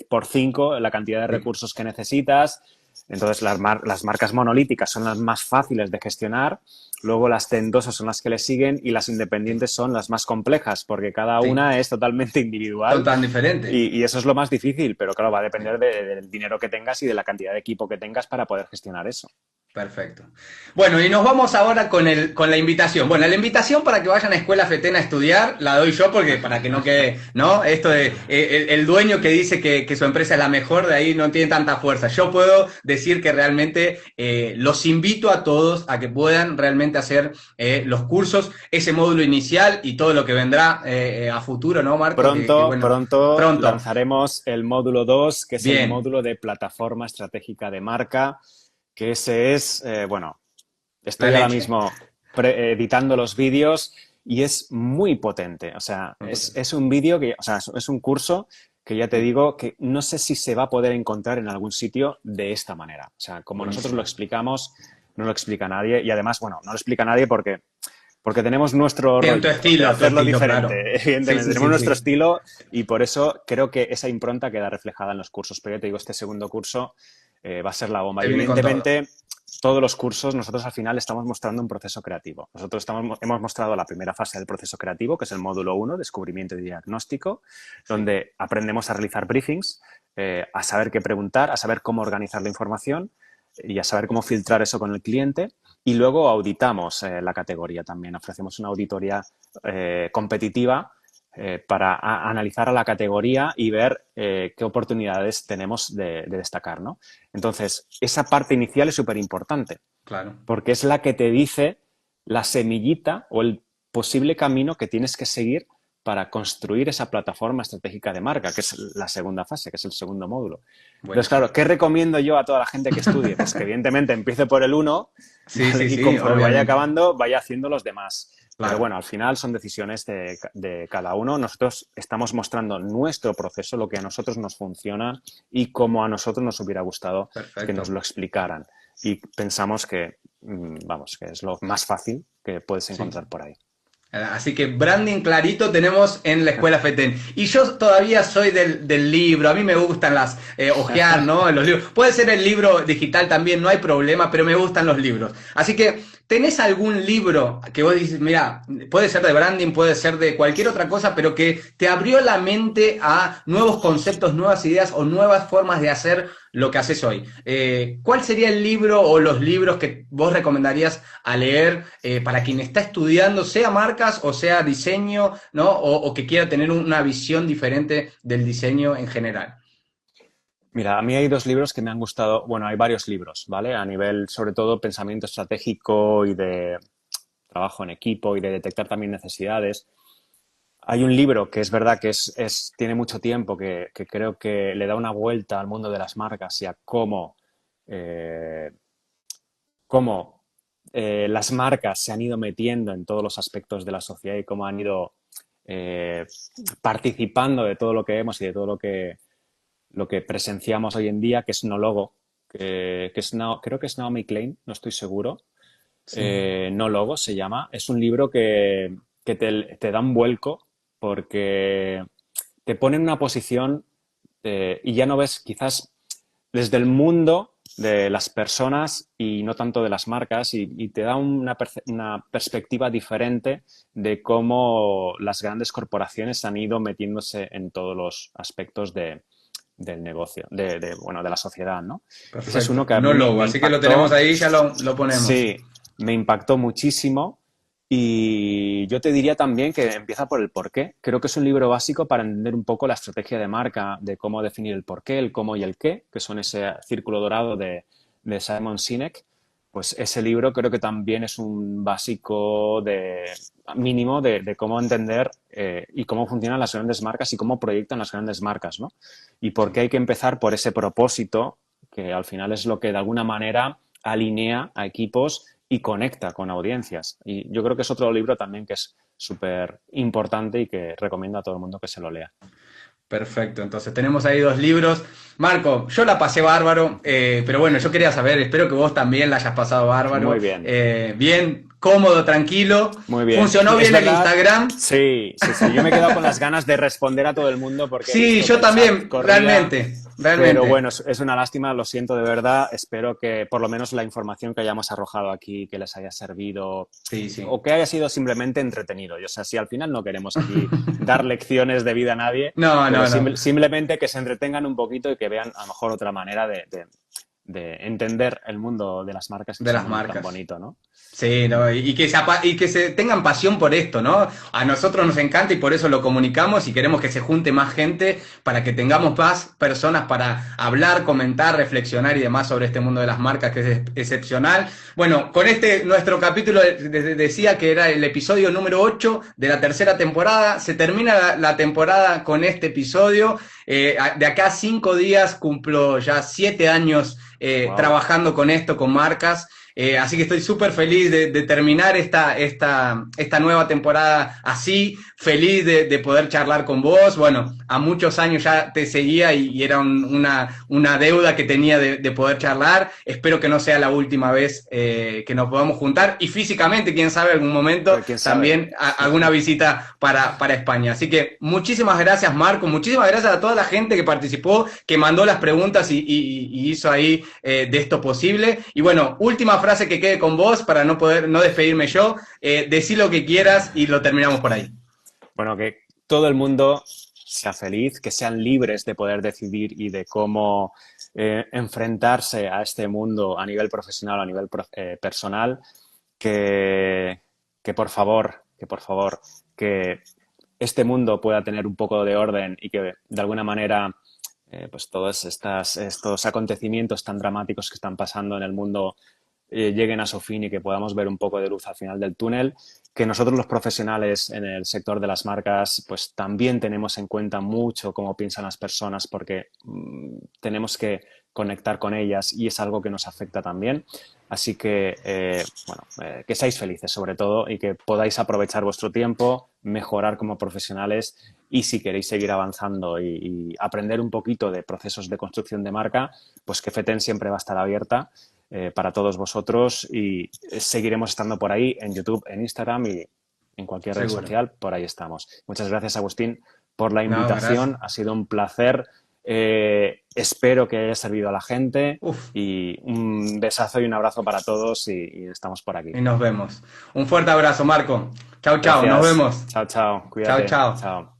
por 5 la cantidad de Sí. recursos que necesitas. Entonces, las marcas monolíticas son las más fáciles de gestionar. Luego, las tendosas son las que le siguen y las independientes son las más complejas, porque cada Sí, una es totalmente individual son tan diferentes. y eso es lo más difícil, pero claro, va a depender del dinero que tengas y de la cantidad de equipo que tengas para poder gestionar eso. Perfecto. Bueno, y nos vamos ahora con la invitación. Bueno, la invitación para que vayan a Escuela Fetena a estudiar la doy yo porque para que no quede, ¿no? Esto de el dueño que dice que su empresa es la mejor, de ahí no tiene tanta fuerza. Yo puedo decir que realmente los invito a todos a que puedan realmente hacer los cursos, ese módulo inicial y todo lo que vendrá a futuro, ¿no, Marco? Que Pronto, bueno, pronto pronto. lanzaremos el módulo 2, que es el Bien. módulo de plataforma estratégica de marca, que ese es, bueno, La estoy ahora leche. mismo editando los vídeos y es muy potente. O sea, Muy potente. es un vídeo que, o sea, es un curso que ya te digo que no sé si se va a poder encontrar en algún sitio de esta manera. O sea, como nosotros lo Buenísimo. explicamos, no lo explica nadie y además, bueno, no lo explica nadie porque tenemos nuestro Tiene rollo de tu hacerlo estilo, claro. diferente, Sí, evidentemente. sí, Tenemos sí, nuestro sí. estilo y por eso creo que esa impronta queda reflejada en los cursos. Pero yo te digo, este segundo curso va a ser la bomba. Se Y viene con todo. evidentemente, todos los cursos, nosotros al final estamos mostrando un proceso creativo. Nosotros hemos mostrado la primera fase del proceso creativo, que es el módulo 1, descubrimiento y diagnóstico, Sí. donde aprendemos a realizar briefings, a saber qué preguntar, a saber cómo organizar la información y a saber cómo filtrar eso con el cliente. Y luego auditamos la categoría también. Ofrecemos una auditoría competitiva para analizar a la categoría y ver qué oportunidades tenemos de destacar, ¿no? Entonces, esa parte inicial es súper importante Claro. porque es la que te dice la semillita o el posible camino que tienes que seguir para construir esa plataforma estratégica de marca, que es la segunda fase, que es el segundo módulo. Entonces, Buenísimo. claro, ¿qué recomiendo yo a toda la gente que estudie? Pues que evidentemente empiece por el uno, Sí, ¿vale? sí, Y sí, conforme vaya obviamente. acabando, vaya haciendo los demás. Pero Claro, bueno, al final son decisiones de cada uno. Nosotros estamos mostrando nuestro proceso, lo que a nosotros nos funciona y cómo a nosotros nos hubiera gustado que nos perfecto. lo explicaran. Y pensamos que, vamos, que es lo más fácil que puedes Sí. encontrar por ahí. Así que branding clarito tenemos en la escuela FETEN. Y yo todavía soy del libro, a mí me gustan las ojear, ¿no? Los libros. Puede ser el libro digital también, no hay problema, pero me gustan los libros. Así que, ¿tenés algún libro que vos dices, mira, puede ser de branding, puede ser de cualquier otra cosa, pero que te abrió la mente a nuevos conceptos, nuevas ideas o nuevas formas de hacer lo que haces hoy? ¿Cuál sería el libro o los libros que vos recomendarías a leer para quien está estudiando, sea marcas o sea diseño, ¿no? O que quiera tener una visión diferente del diseño en general. Mira, a mí hay dos libros que me han gustado, bueno, hay varios libros, ¿vale? A nivel, sobre todo, pensamiento estratégico y de trabajo en equipo y de detectar también necesidades. Hay un libro que es verdad que tiene mucho tiempo, que creo que le da una vuelta al mundo de las marcas y a eh, cómo las marcas se han ido metiendo en todos los aspectos de la sociedad y cómo han ido eh, participando de todo lo que vemos y de todo lo que presenciamos hoy en día, que es No Logo, creo que es Naomi Klein, no estoy seguro. Sí. No Logo se llama. Es un libro que te da un vuelco porque te pone en una posición y ya no ves quizás desde el mundo de las personas y no tanto de las marcas y te da una perspectiva diferente de cómo las grandes corporaciones han ido metiéndose en todos los aspectos del negocio, bueno, de la sociedad, ¿no? Ese es uno Perfecto. que a No mí logo, me así que lo tenemos impactó, ahí, ya lo ponemos. sí, me impactó muchísimo y yo te diría también que empieza por el porqué. Creo que es un libro básico para entender un poco la estrategia de marca, de cómo definir el porqué, el cómo y el qué, que son ese círculo dorado de Simon Sinek. Pues ese libro creo que también es un básico mínimo de cómo entender y cómo funcionan las grandes marcas y cómo proyectan las grandes marcas, ¿no? Y por Sí. qué hay que empezar por ese propósito, que al final es lo que de alguna manera alinea a equipos y conecta con audiencias. Y yo creo que es otro libro también que es súper importante y que recomiendo a todo el mundo que se lo lea. Perfecto, entonces tenemos ahí dos libros. Marco, yo la pasé bárbaro, pero bueno, yo quería saber, espero que vos también la hayas pasado bárbaro. Muy bien, Bien, cómodo, tranquilo. muy bien. Funcionó Es bien el verdad, Instagram. sí, sí, sí. Yo me he quedado con las ganas de responder a todo el mundo porque he Sí, visto que yo el chat también, corría. realmente, Pero realmente. bueno, es una lástima, lo siento de verdad. Espero que por lo menos la información que hayamos arrojado aquí, que les haya servido Sí, sí. o que haya sido simplemente entretenido. Y, o sea, si al final no queremos aquí dar lecciones de vida a nadie, No, pero no, no. simplemente que se entretengan un poquito y que vean a lo mejor otra manera de entender el mundo de las marcas, que De es un las mundo tan marcas. bonito, ¿no? Sí, no, y que se tengan pasión por esto, ¿no? A nosotros nos encanta y por eso lo comunicamos y queremos que se junte más gente para que tengamos más personas para hablar, comentar, reflexionar y demás sobre este mundo de las marcas que es excepcional. Bueno, con este nuestro capítulo decía que era el episodio número 8 de la tercera temporada. Se termina la temporada con este episodio. De acá a 5 días cumplo ya 7 años Wow. trabajando con esto, con marcas. Así que estoy súper feliz de terminar esta nueva temporada así, feliz de poder charlar con vos. Bueno, a muchos años ya te seguía y era una deuda que tenía de poder charlar. Espero que no sea la última vez que nos podamos juntar y físicamente, quién sabe, algún momento ¿Quién sabe? también alguna visita para España. Así que muchísimas gracias, Marco, muchísimas gracias a toda la gente que participó, que mandó las preguntas y hizo ahí de esto posible. Y bueno, última frase que quede con vos para no despedirme yo. Decí lo que quieras y lo terminamos por ahí. Bueno, que todo el mundo sea feliz, que sean libres de poder decidir y de cómo enfrentarse a este mundo a nivel profesional o a nivel personal, que, que por favor, que este mundo pueda tener un poco de orden y que de alguna manera pues estos acontecimientos tan dramáticos que están pasando en el mundo lleguen a su fin y que podamos ver un poco de luz al final del túnel, que nosotros los profesionales en el sector de las marcas pues también tenemos en cuenta mucho cómo piensan las personas porque tenemos que conectar con ellas y es algo que nos afecta también. Así que, que seáis felices sobre todo y que podáis aprovechar vuestro tiempo, mejorar como profesionales y si queréis seguir avanzando y aprender un poquito de procesos de construcción de marca, pues que FETEN siempre va a estar abierta para todos vosotros y seguiremos estando por ahí en YouTube, en Instagram y en cualquier red Seguro. social, por ahí estamos. Muchas gracias, Agustín, por la No, gracias. invitación. Ha sido un placer. Espero que haya servido a la gente Uf, y un besazo y un abrazo para todos y estamos por aquí. y nos vemos. Un fuerte abrazo, Marco. Chao, chao, nos Gracias. vemos. Chao, chao. Chao, Cuídate. chao. Chao.